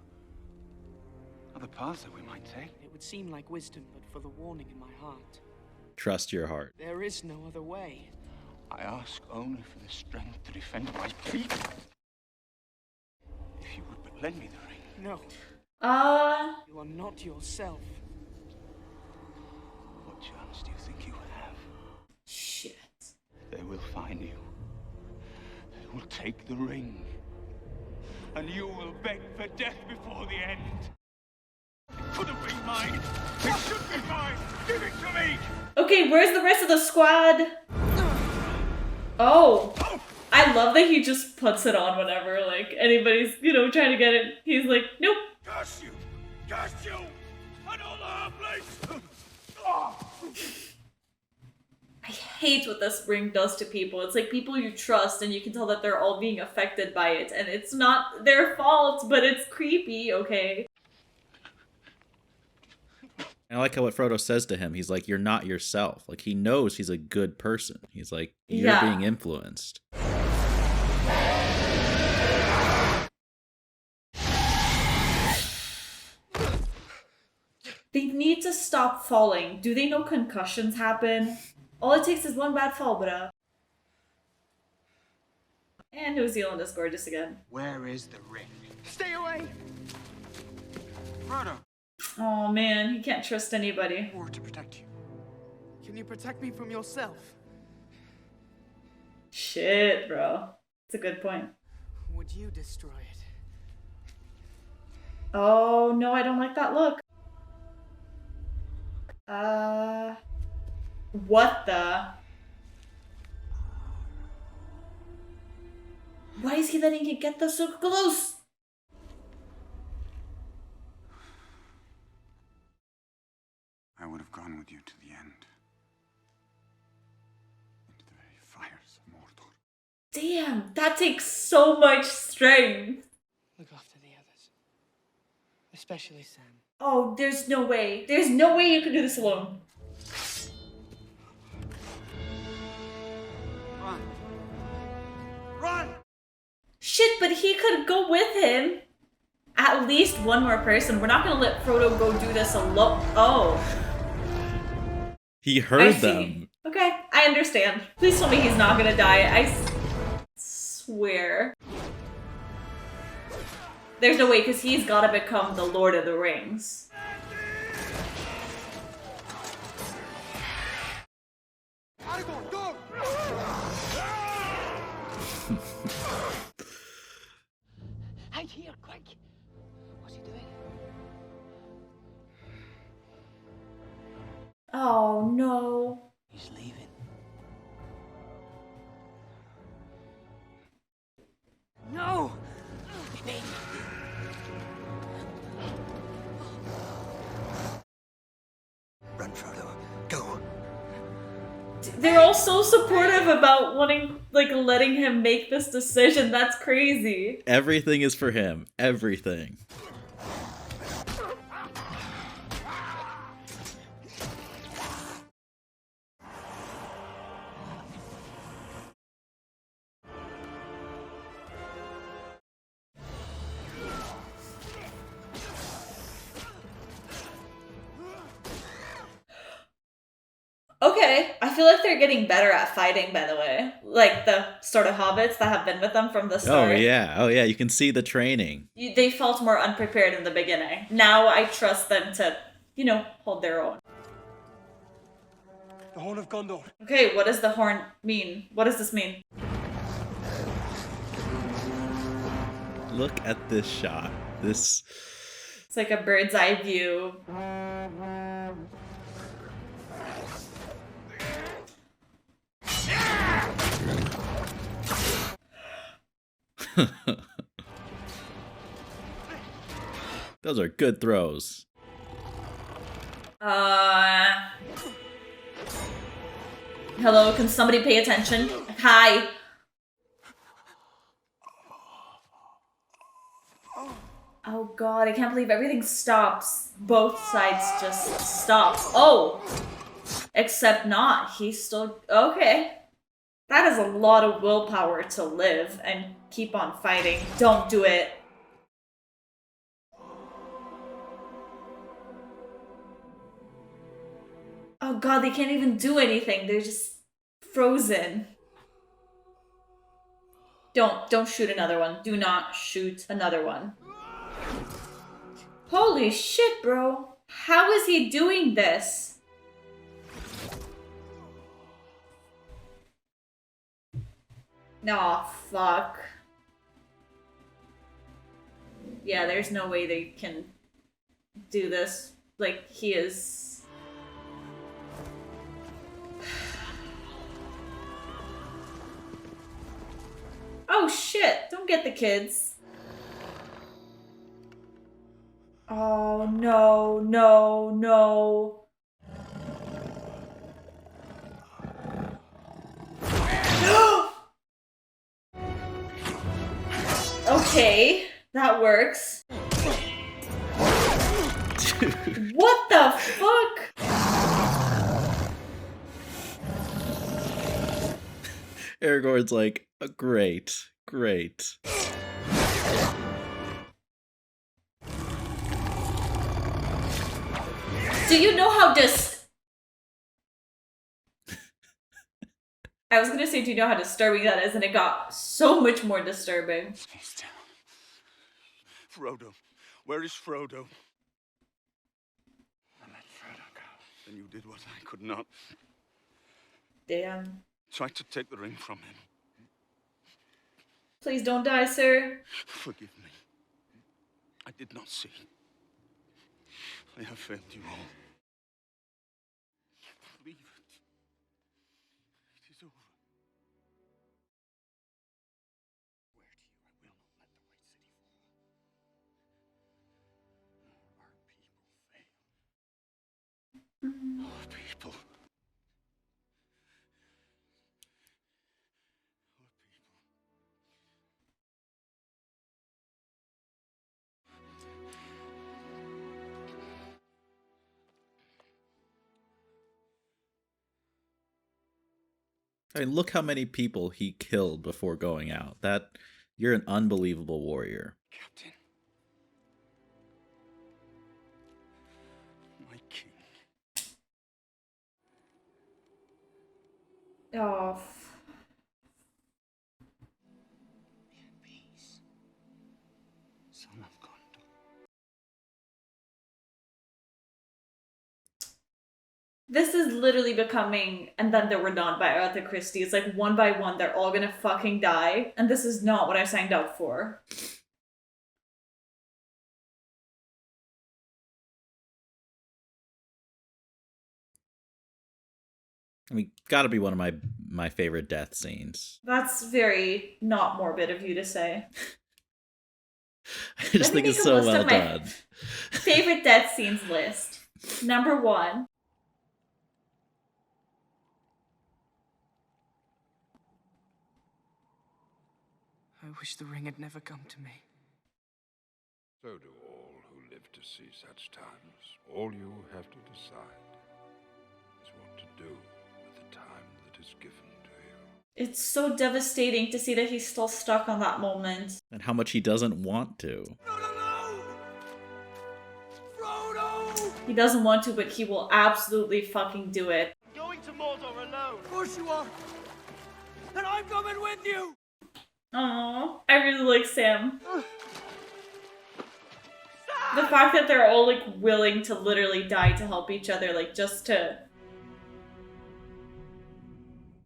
H: Other paths that we might take.
I: It would seem like wisdom, but for the warning in my heart.
D: Trust your heart.
I: There is no other way.
N: I ask only for the strength to defend my people. If you would but lend me the ring.
I: No. You are not yourself.
N: What chance do you think you have?
A: Shit.
N: They will find you. They will take the ring. And you will beg for death before the end. It could have been mine. It should be mine. Give it to me.
A: Okay, where's the rest of the squad? Oh. I love that he just puts it on whenever, like, anybody's, you know, trying to get it. He's like, nope.
G: Curse you! Curse you! And all our place!
A: I hate what this ring does to people. It's like people you trust and you can tell that they're all being affected by it. And it's not their fault, but it's creepy, okay?
D: I like how what Frodo says to him. He's like, you're not yourself. Like, he knows he's a good person. He's like, you're being influenced.
A: They need to stop falling. Do they know concussions happen? All it takes is one bad fall, bruh. And New Zealand is gorgeous again.
N: Where is the ring?
I: Stay away!
N: Frodo!
A: Oh man, he can't trust anybody.
N: Or to protect you.
I: Can you protect me from yourself?
A: Shit, bro. That's a good point.
I: Would you destroy it?
A: Oh no, I don't like that look. What the? Why is he letting it get so close?
B: I would have gone with you to the end. Into the very fires of Mordor.
A: Damn, that takes so much strength.
I: Look after the others. Especially Sam.
A: Oh, there's no way. There's no way you can do this alone.
N: Run! Run!
A: Shit, but he could go with him. At least one more person. We're not gonna let Frodo go do this alone. Oh.
D: He heard them.
A: Okay, I understand. Please tell me he's not gonna die. I swear. There's no way, because he's gotta become the Lord of the Rings.
G: Aragorn, go!
E: Out here, quick! What's he doing?
A: Oh no.
E: He's leaving. No! Ben!
H: Run, Frodo. Go.
A: They're all so supportive about wanting, like, letting him make this decision. That's crazy.
D: Everything is for him. Everything.
A: Okay, I feel like they're getting better at fighting, by the way. Like the sort of hobbits that have been with them from the start.
D: Oh yeah, you can see the training.
A: They felt more unprepared in the beginning. Now I trust them to, you know, hold their own.
G: The Horn of Gondor.
A: Okay, what does the horn mean? What does this mean?
D: Look at this shot. This...
A: It's like a bird's eye view.
D: Those are good throws.
A: Hello, can somebody pay attention? Hi. Oh god, I can't believe everything stops. Both sides just stop. Oh! Except not. He's still... Okay. That is a lot of willpower to live and keep on fighting. Don't do it. Oh god, they can't even do anything. They're just frozen. Don't shoot another one. Do not shoot another one. Holy shit, bro. How is he doing this? Aw, fuck. Yeah, there's no way they can do this. Like, he is... Oh shit, don't get the kids. Oh no, no, no. Okay, that works. What the fuck?
D: Aragorn's like, great, great.
A: Do you know how I was gonna say, do you know how disturbing that is? And it got so much more disturbing.
H: Frodo. Where is Frodo? I let Frodo go. Then you did what I could not.
A: Damn.
H: Tried to take the ring from him.
A: Please don't die, sir.
H: Forgive me. I did not see. I have failed you all. Leave it. It is over. Swear to you, I will not let the White City fall. Our people fail. Our people.
D: I mean, look how many people he killed before going out. You're an unbelievable warrior.
H: Captain. My king.
A: Oh.
H: Peace. Son of Gondor.
A: This is literally becoming, and then they were done by Agatha Christie. It's like one by one, they're all gonna fucking die. And this is not what I signed up for.
D: I mean, gotta be one of my favorite death scenes.
A: That's very not morbid of you to say.
D: I just think it's so well done.
A: Favorite death scenes list. Number 1.
I: I wish the ring had never come to me.
G: So do all who live to see such times. All you have to decide is what to do with the time that is given to you.
A: It's so devastating to see that he's still stuck on that moment.
D: And how much he doesn't want to.
A: He doesn't want to, but he will absolutely fucking do it.
I: Going to Mordor alone. Of course you are. And I'm coming with you.
A: Aww, I really like Sam. The fact that they're all like willing to literally die to help each other, like just to...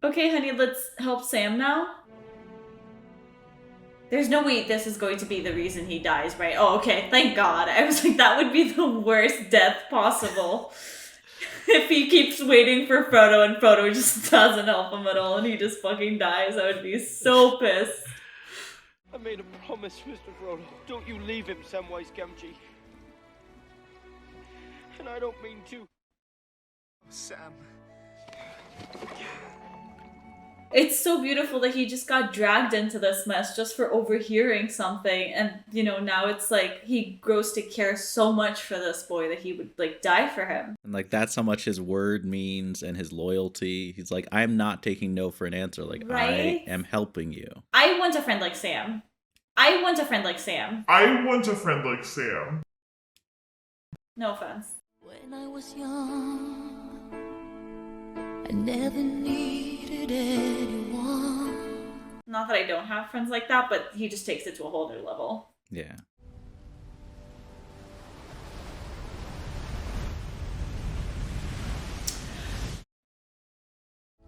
A: Okay, honey, let's help Sam now. There's no way this is going to be the reason he dies, right? Oh, okay, thank God. I was like, that would be the worst death possible. If he keeps waiting for Frodo and Frodo just doesn't help him at all and he just fucking dies, I would be so pissed.
I: I made a promise, Mr. Frodo. Don't you leave him Samwise Gamgee. And I don't mean to. Sam.
A: It's so beautiful that he just got dragged into this mess just for overhearing something. And, you know, now it's like he grows to care so much for this boy that he would, like, die for him.
D: And, like, that's how much his word means and his loyalty. He's like, I'm not taking no for an answer. Like,
A: right?
D: I am helping you.
A: I want a friend like Sam. I want a friend like Sam.
O: I want a friend like Sam.
A: No offense.
P: When I was young, I never needed anyone.
A: Not that I don't have friends like that, but he just takes it to a whole new level.
D: Yeah.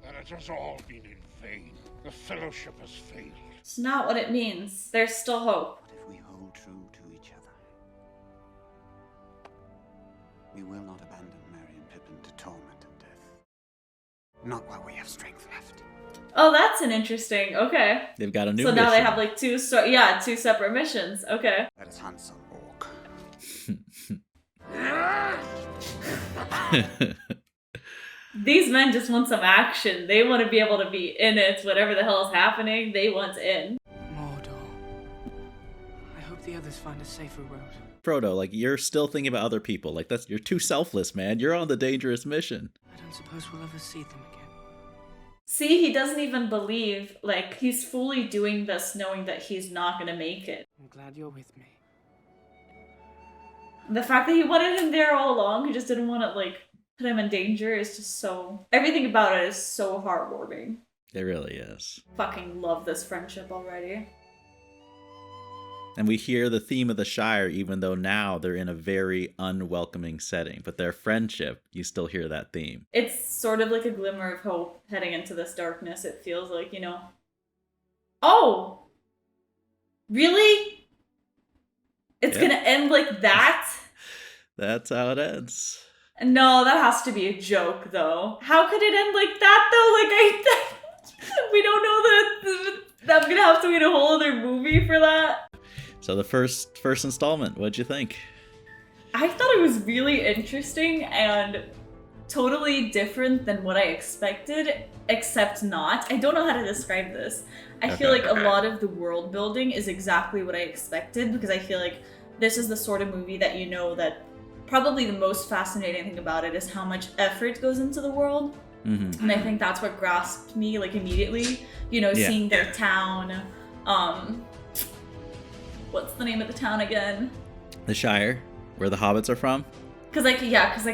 G: And it has all been in vain. The fellowship has failed.
A: It's not what it means. There's still hope.
E: But if we hold true to each other, we will not abandon Merry and Pippin to torment and death. Not while we have strength left.
A: Oh, that's an interesting. Okay.
D: They've got a new
A: So
D: mission.
A: now they have like two separate missions. Okay.
E: Let us hunt some orc.
A: These men just want some action. They want to be able to be in it. Whatever the hell is happening, they want in.
I: Mordor. I hope the others find a safer road.
D: Frodo, like, you're still thinking about other people. Like, you're too selfless, man. You're on the dangerous mission.
I: I don't suppose we'll ever see them again.
A: See, he doesn't even believe, like, he's fully doing this knowing that he's not gonna make it.
I: I'm glad you're with me.
A: The fact that he wanted him there all along, he just didn't want to, like, put him in danger is just so... Everything about it is so heartwarming.
D: It really is.
A: Fucking love this friendship already.
D: And we hear the theme of the Shire, even though now they're in a very unwelcoming setting. But their friendship, you still hear that theme.
A: It's sort of like a glimmer of hope heading into this darkness. It feels like, you know... Oh! Really? It's gonna end like that?
D: That's how it ends.
A: No, that has to be a joke, though. How could it end like that, though? Like, we don't know that I'm gonna have to wait a whole other movie for that.
D: So the first installment, what'd you think?
A: I thought it was really interesting and totally different than what I expected, except not. I don't know how to describe this. I feel like a lot of the world building is exactly what I expected, because I feel like this is the sort of movie that you know that probably the most fascinating thing about it is how much effort goes into the world. Mm-hmm. And I think that's what grasped me, like, immediately. You know, seeing their town. What's the name of the town again?
D: The Shire, where the hobbits are from?
A: Because I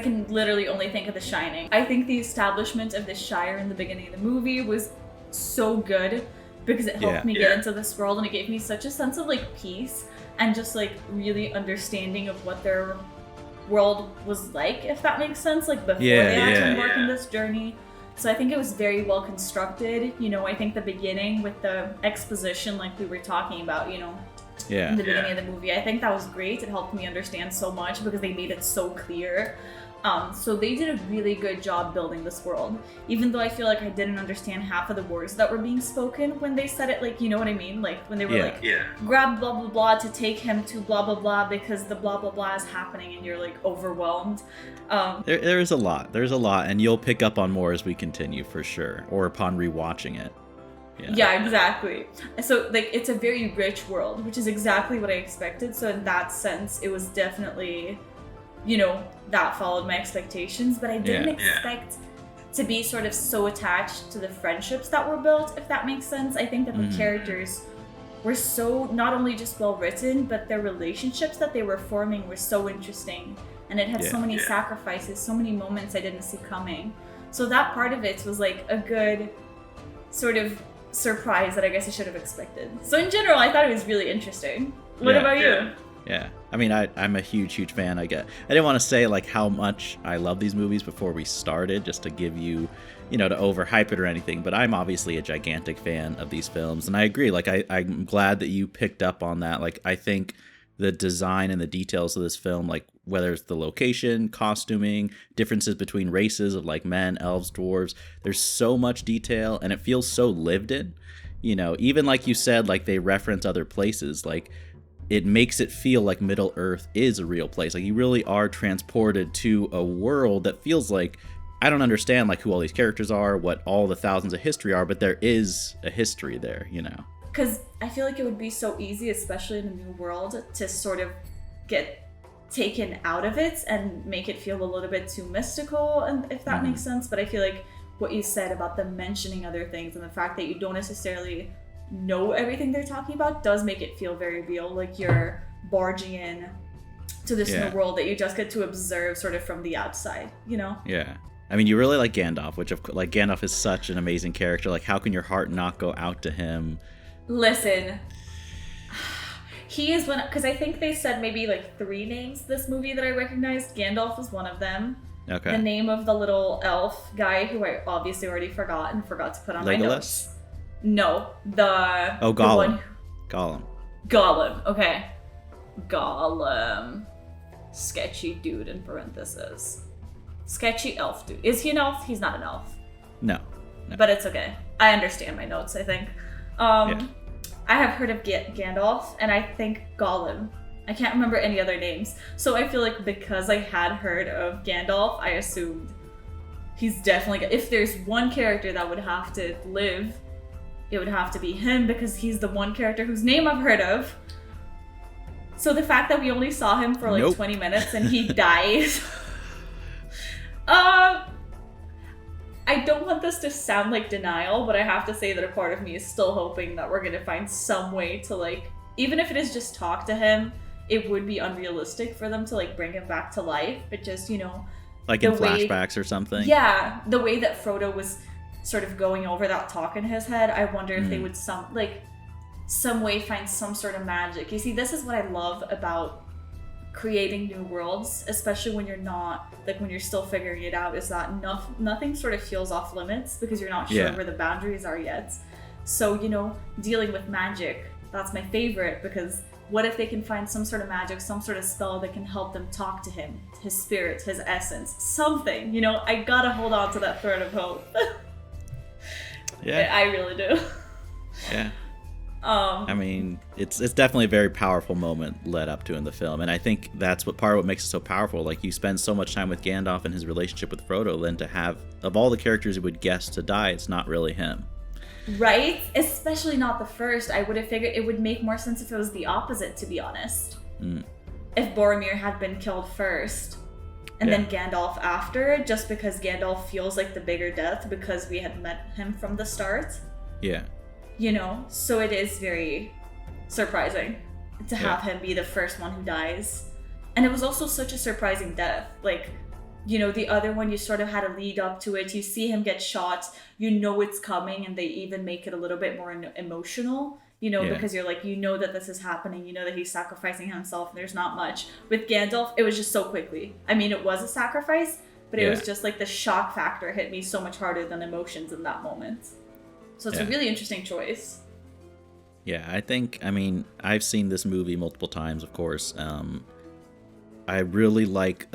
A: can literally only think of The Shining. I think the establishment of the Shire in the beginning of the movie was so good because it helped me get into this world, and it gave me such a sense of, like, peace and just, like, really understanding of what they're world was like, if that makes sense, like before
D: Yeah,
A: they had to
D: yeah.
A: embark on this journey. So I think it was very well constructed. You know, I think the beginning with the exposition, like we were talking about, you know,
D: Yeah.
A: in the beginning of the movie, I think that was great. It helped me understand so much because they made it so clear. So they did a really good job building this world, even though I feel like I didn't understand half of the words that were being spoken when they said it, like, you know what I mean? Like when they were like, grab blah blah blah to take him to blah blah blah because the blah blah blah is happening and you're like overwhelmed.
D: There is a lot. There's a lot, and you'll pick up on more as we continue for sure, or upon rewatching it.
A: Yeah, exactly. So like it's a very rich world, which is exactly what I expected. So in that sense, it was definitely, you know, that followed my expectations, but I didn't expect to be sort of so attached to the friendships that were built, if that makes sense. I think that the characters were so not only just well written, but their relationships that they were forming were so interesting. And it had so many sacrifices, so many moments I didn't see coming. So that part of it was like a good sort of surprise that I guess I should have expected. So in general, I thought it was really interesting. What about you?
D: Yeah. I mean, I'm a huge fan. I didn't want to say like how much I love these movies before we started, just to give you, you know, to overhype it or anything. But I'm obviously a gigantic fan of these films, and I agree. Like I'm glad that you picked up on that. Like I think the design and the details of this film, like whether it's the location, costuming, differences between races of like men, elves, dwarves, there's so much detail, and it feels so lived in. You know, even like you said, like they reference other places, like it makes it feel like Middle Earth is a real place. Like you really are transported to a world that feels like, I don't understand like who all these characters are, what all the thousands of history are, but there is a history there, you know?
A: Because I feel like it would be so easy, especially in a new world, to sort of get taken out of it and make it feel a little bit too mystical, and if that makes sense. But I feel like what you said about them mentioning other things and the fact that you don't necessarily know everything they're talking about does make it feel very real, like you're barging in to this new world that you just get to observe sort of from the outside, you know?
D: Yeah. I mean, you really like Gandalf, which like Gandalf is such an amazing character. Like how can your heart not go out to him?
A: Listen, he is one, because I think they said maybe like 3 names this movie that I recognized. Gandalf was one of them.
D: Okay.
A: The name of the little elf guy who I obviously already forgot to put on my notes. No,
D: Gollum.
A: The one...
D: Gollum.
A: Okay. Gollum. Sketchy dude in parentheses. Sketchy elf dude. Is he an elf? He's not an elf.
D: No.
A: But it's okay. I understand my notes, I think. I have heard of Gandalf, and I think Gollum. I can't remember any other names. So I feel like because I had heard of Gandalf, I assumed he's definitely... If there's one character that would have to live, it would have to be him, because he's the one character whose name I've heard of. So the fact that we only saw him for like 20 minutes and he dies... I don't want this to sound like denial, but I have to say that a part of me is still hoping that we're gonna find some way to like, even if it is just talk to him, it would be unrealistic for them to like bring him back to life, but just, you know...
D: Like in flashbacks or something?
A: Yeah, the way that Frodo was sort of going over that talk in his head, I wonder if they would some way find some sort of magic. You see, this is what I love about creating new worlds, especially when you're not, like when you're still figuring it out, is that nothing sort of feels off limits because you're not sure where the boundaries are yet. So, you know, dealing with magic, that's my favorite, because what if they can find some sort of magic, some sort of spell that can help them talk to him, his spirit, his essence, something, you know? I gotta hold on to that thread of hope.
D: Yeah.
A: I really do.
D: Yeah. I mean, it's definitely a very powerful moment led up to in the film, and I think that's what makes it so powerful. Like, you spend so much time with Gandalf and his relationship with Frodo, then to have, of all the characters you would guess to die, it's not really him.
A: Right? Especially not the first. I would have figured it would make more sense if it was the opposite, to be honest. If Boromir had been killed first, and then Gandalf after, just because Gandalf feels like the bigger death because we had met him from the start.
D: Yeah.
A: You know, so it is very surprising to have him be the first one who dies. And it was also such a surprising death. Like, you know, the other one, you sort of had a lead up to it. You see him get shot, you know it's coming, and they even make it a little bit more emotional. You know,
D: Yeah.
A: because you're like, you know that this is happening, you know that he's sacrificing himself, and there's not much. With Gandalf, it was just so quickly. I mean, it was a sacrifice, but it was just like the shock factor hit me so much harder than emotions in that moment. So it's a really interesting choice.
D: Yeah, I mean, I've seen this movie multiple times, of course. I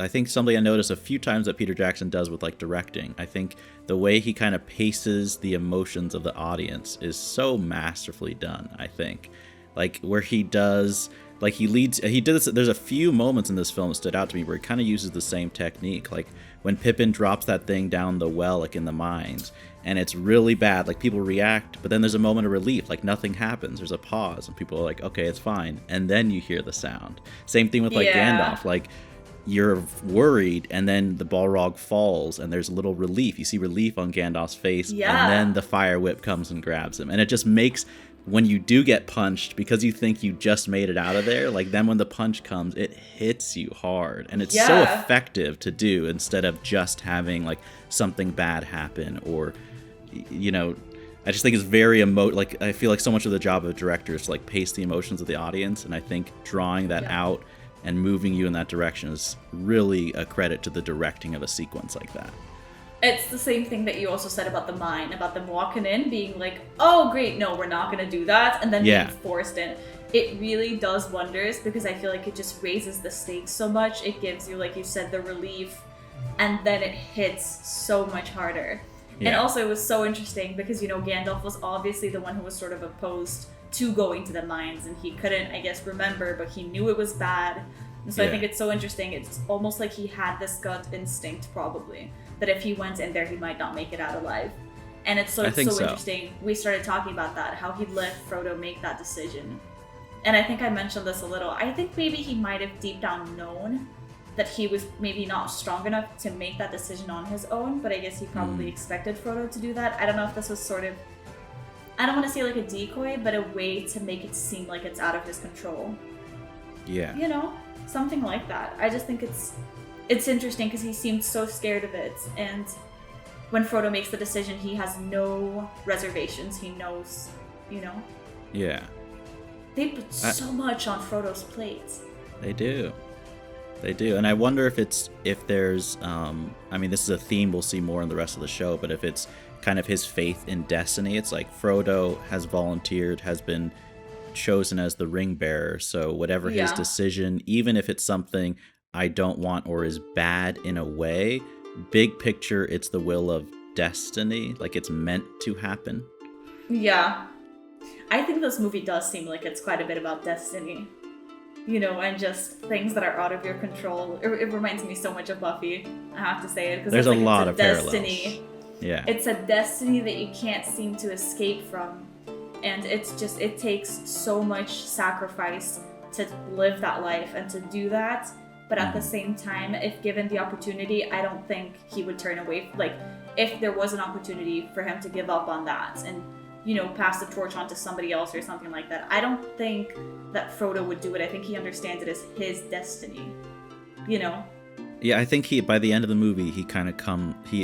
D: think something I noticed a few times that Peter Jackson does with like directing. I think the way he kind of paces the emotions of the audience is so masterfully done, I think. Like where he does, like he did this, there's a few moments in this film that stood out to me where he kind of uses the same technique. Like when Pippin drops that thing down the well, like in the mines, and it's really bad, like people react, but then there's a moment of relief, like nothing happens, there's a pause, and people are like, okay, it's fine, and then you hear the sound. Same thing with like Gandalf, like you're worried, and then the Balrog falls, and there's a little relief, you see relief on Gandalf's face, and then the fire whip comes and grabs him, and it just makes, when you do get punched, because you think you just made it out of there, like then when the punch comes, it hits you hard, and it's so effective to do, instead of just having like something bad happen, or you know, I just think it's very like I feel like so much of the job of a director is to like pace the emotions of the audience, and I think drawing that out and moving you in that direction is really a credit to the directing of a sequence like that.
A: It's the same thing that you also said about the mine, about them walking in, being like, oh great, no, we're not gonna do that, and then being forced in. It really does wonders, because I feel like it just raises the stakes so much. It gives you, like you said, the relief, and then it hits so much harder. And also it was so interesting because, you know, Gandalf was obviously the one who was sort of opposed to going to the mines, and he couldn't, I guess, remember, but he knew it was bad. And so I think it's so interesting. It's almost like he had this gut instinct, probably, that if he went in there, he might not make it out alive. And it's so interesting. We started talking about that, how he let Frodo make that decision. And I think I mentioned this a little. I think maybe he might have deep down known that he was maybe not strong enough to make that decision on his own, but I guess he probably expected Frodo to do that. I don't know if this was sort of, I don't want to say like a decoy, but a way to make it seem like it's out of his control.
D: Yeah.
A: You know, something like that. I just think it's interesting because he seemed so scared of it, and when Frodo makes the decision, he has no reservations. He knows, you know.
D: Yeah.
A: They put so much on Frodo's plate.
D: They do. They do. And I wonder if there's, I mean, this is a theme we'll see more in the rest of the show, but if it's kind of his faith in destiny. It's like Frodo has volunteered, has been chosen as the ring bearer. So whatever his decision, even if it's something I don't want or is bad in a way, big picture, it's the will of destiny. Like it's meant to happen. Yeah.
A: I think this movie does seem like it's quite a bit about destiny. You know, and just things that are out of your control. It reminds me so much of Buffy, I have to say it. Because
D: there's
A: like,
D: a lot of
A: destiny.
D: Parallels. Yeah.
A: It's a destiny that you can't seem to escape from. And it's just, it takes so much sacrifice to live that life and to do that. But at the same time, if given the opportunity, I don't think he would turn away. Like, if there was an opportunity for him to give up on that and, you know, pass the torch on to somebody else or something like that, I don't think that Frodo would do it. I think he understands it as his destiny, you know?
D: Yeah, I think by the end of the movie,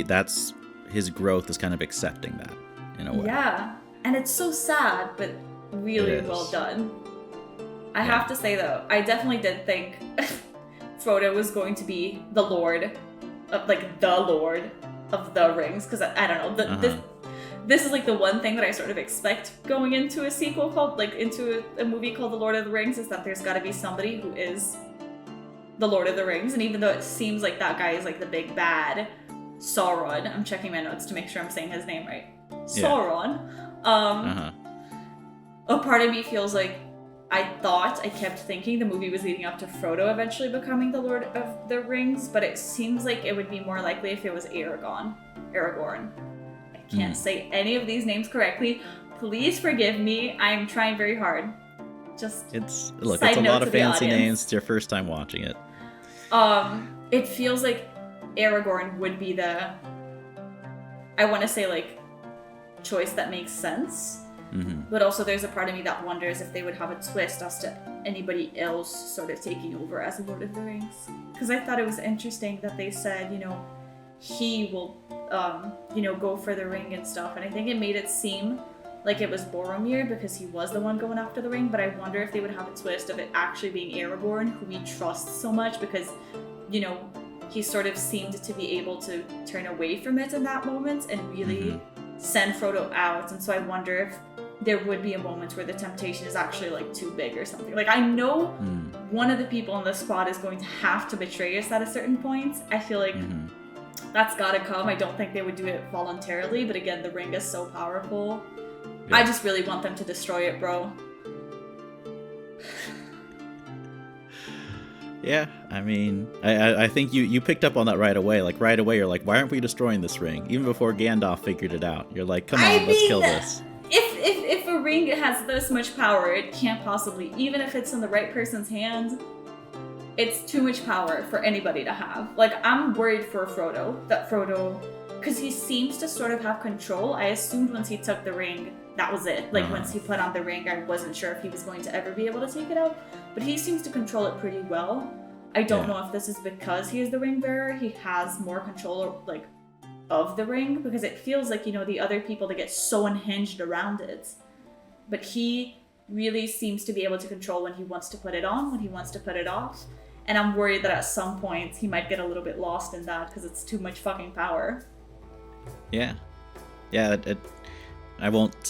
D: that's his growth is kind of accepting that in a way.
A: Yeah, and it's so sad, but really well done. I have to say though, I definitely did think Frodo was going to be the Lord of the Rings, because I don't know, this is like the one thing that I sort of expect going into a sequel called, like into a movie called The Lord of the Rings, is that there's got to be somebody who is the Lord of the Rings. And even though it seems like that guy is like the big bad Sauron, I'm checking my notes to make sure I'm saying his name right. Sauron. A part of me feels like I kept thinking the movie was leading up to Frodo eventually becoming the Lord of the Rings, but it seems like it would be more likely if it was Aragorn. I can't say any of these names correctly. Please forgive me. I'm trying very hard.
D: It's a lot of fancy names. It's your first time watching it.
A: It feels like Aragorn would be the, I want to say, like, choice that makes sense. But also there's a part of me that wonders if they would have a twist as to anybody else sort of taking over as Lord of the Rings. Because I thought it was interesting that they said, you know, he will, you know, go for the ring and stuff. And I think it made it seem like it was Boromir because he was the one going after the ring, but I wonder if they would have a twist of it actually being Aragorn, who we trust so much because, you know, he sort of seemed to be able to turn away from it in that moment and really send Frodo out. And so I wonder if there would be a moment where the temptation is actually like too big or something. Like, I know one of the people in the squad is going to have to betray us at a certain point. I feel like that's gotta come. I don't think they would do it voluntarily, but again, the ring is so powerful. Yeah. I just really want them to destroy it, bro.
D: Yeah, I mean, I think you picked up on that right away. Like, right away, you're like, why aren't we destroying this ring? Even before Gandalf figured it out. You're like, come on, let's kill this.
A: If a ring has this much power, it can't possibly, even if it's in the right person's hands, it's too much power for anybody to have. Like, I'm worried for Frodo, because he seems to sort of have control. I assumed once he took the ring, that was it. Like, once he put on the ring, I wasn't sure if he was going to ever be able to take it out. But he seems to control it pretty well. I don't know if this is because he is the ring bearer. He has more control, like, of the ring, because it feels like, you know, the other people, they get so unhinged around it. But he really seems to be able to control when he wants to put it on, when he wants to put it off. And I'm worried that at some point he might get a little bit lost in that because it's too much fucking power.
D: Yeah. Yeah,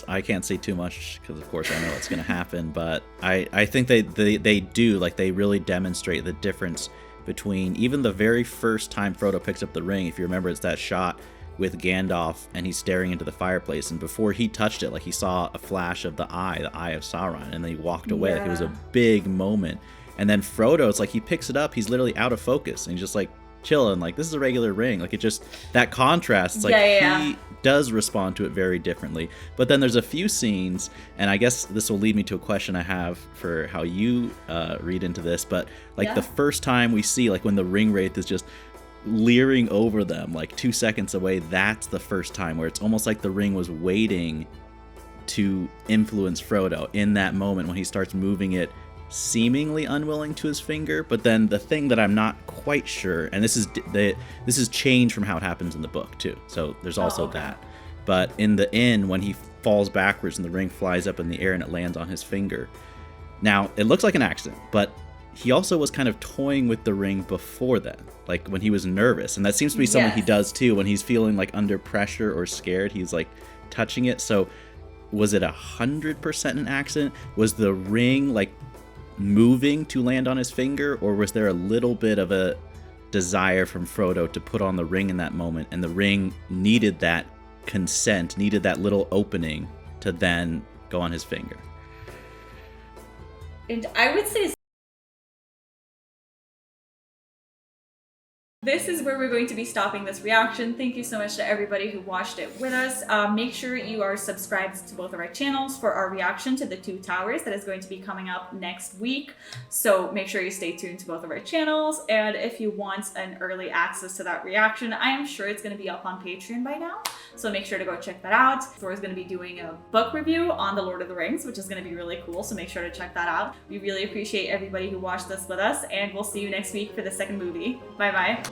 D: I can't say too much because, of course, I know it's going to happen, but I think they do, like, they really demonstrate the difference between even the very first time Frodo picks up the ring. If you remember, it's that shot with Gandalf and he's staring into the fireplace, and before he touched it, like, he saw a flash of the eye of Sauron, and then he walked away. Like, it was a big moment. And then Frodo, it's like he picks it up, he's literally out of focus, and he's just like chilling, like, this is a regular ring. Like, it just, that contrast, it's like he does respond to it very differently. But then there's a few scenes, and I guess this will lead me to a question I have for how you read into this, but like the first time we see, like, when the ring wraith is just leering over them like 2 seconds away, that's the first time where it's almost like the ring was waiting to influence Frodo in that moment when he starts moving it seemingly unwilling to his finger. But then the thing that I'm not quite sure, and this is changed from how it happens in the book too, so there's also that, but in the inn, when he falls backwards and the ring flies up in the air and it lands on his finger, now it looks like an accident, but he also was kind of toying with the ring before that, like when he was nervous, and that seems to be something he does too when he's feeling like under pressure or scared, he's like touching it. So was it 100% an accident? Was the ring like moving to land on his finger, or was there a little bit of a desire from Frodo to put on the ring in that moment, and the ring needed that consent, needed that little opening to then go on his finger?
A: And I would say this is where we're going to be stopping this reaction. Thank you so much to everybody who watched it with us. Make sure you are subscribed to both of our channels for our reaction to the Two Towers that is going to be coming up next week. So make sure you stay tuned to both of our channels. And if you want an early access to that reaction, I am sure it's going to be up on Patreon by now. So make sure to go check that out. Thor is going to be doing a book review on The Lord of the Rings, which is going to be really cool. So make sure to check that out. We really appreciate everybody who watched this with us, and we'll see you next week for the second movie. Bye bye.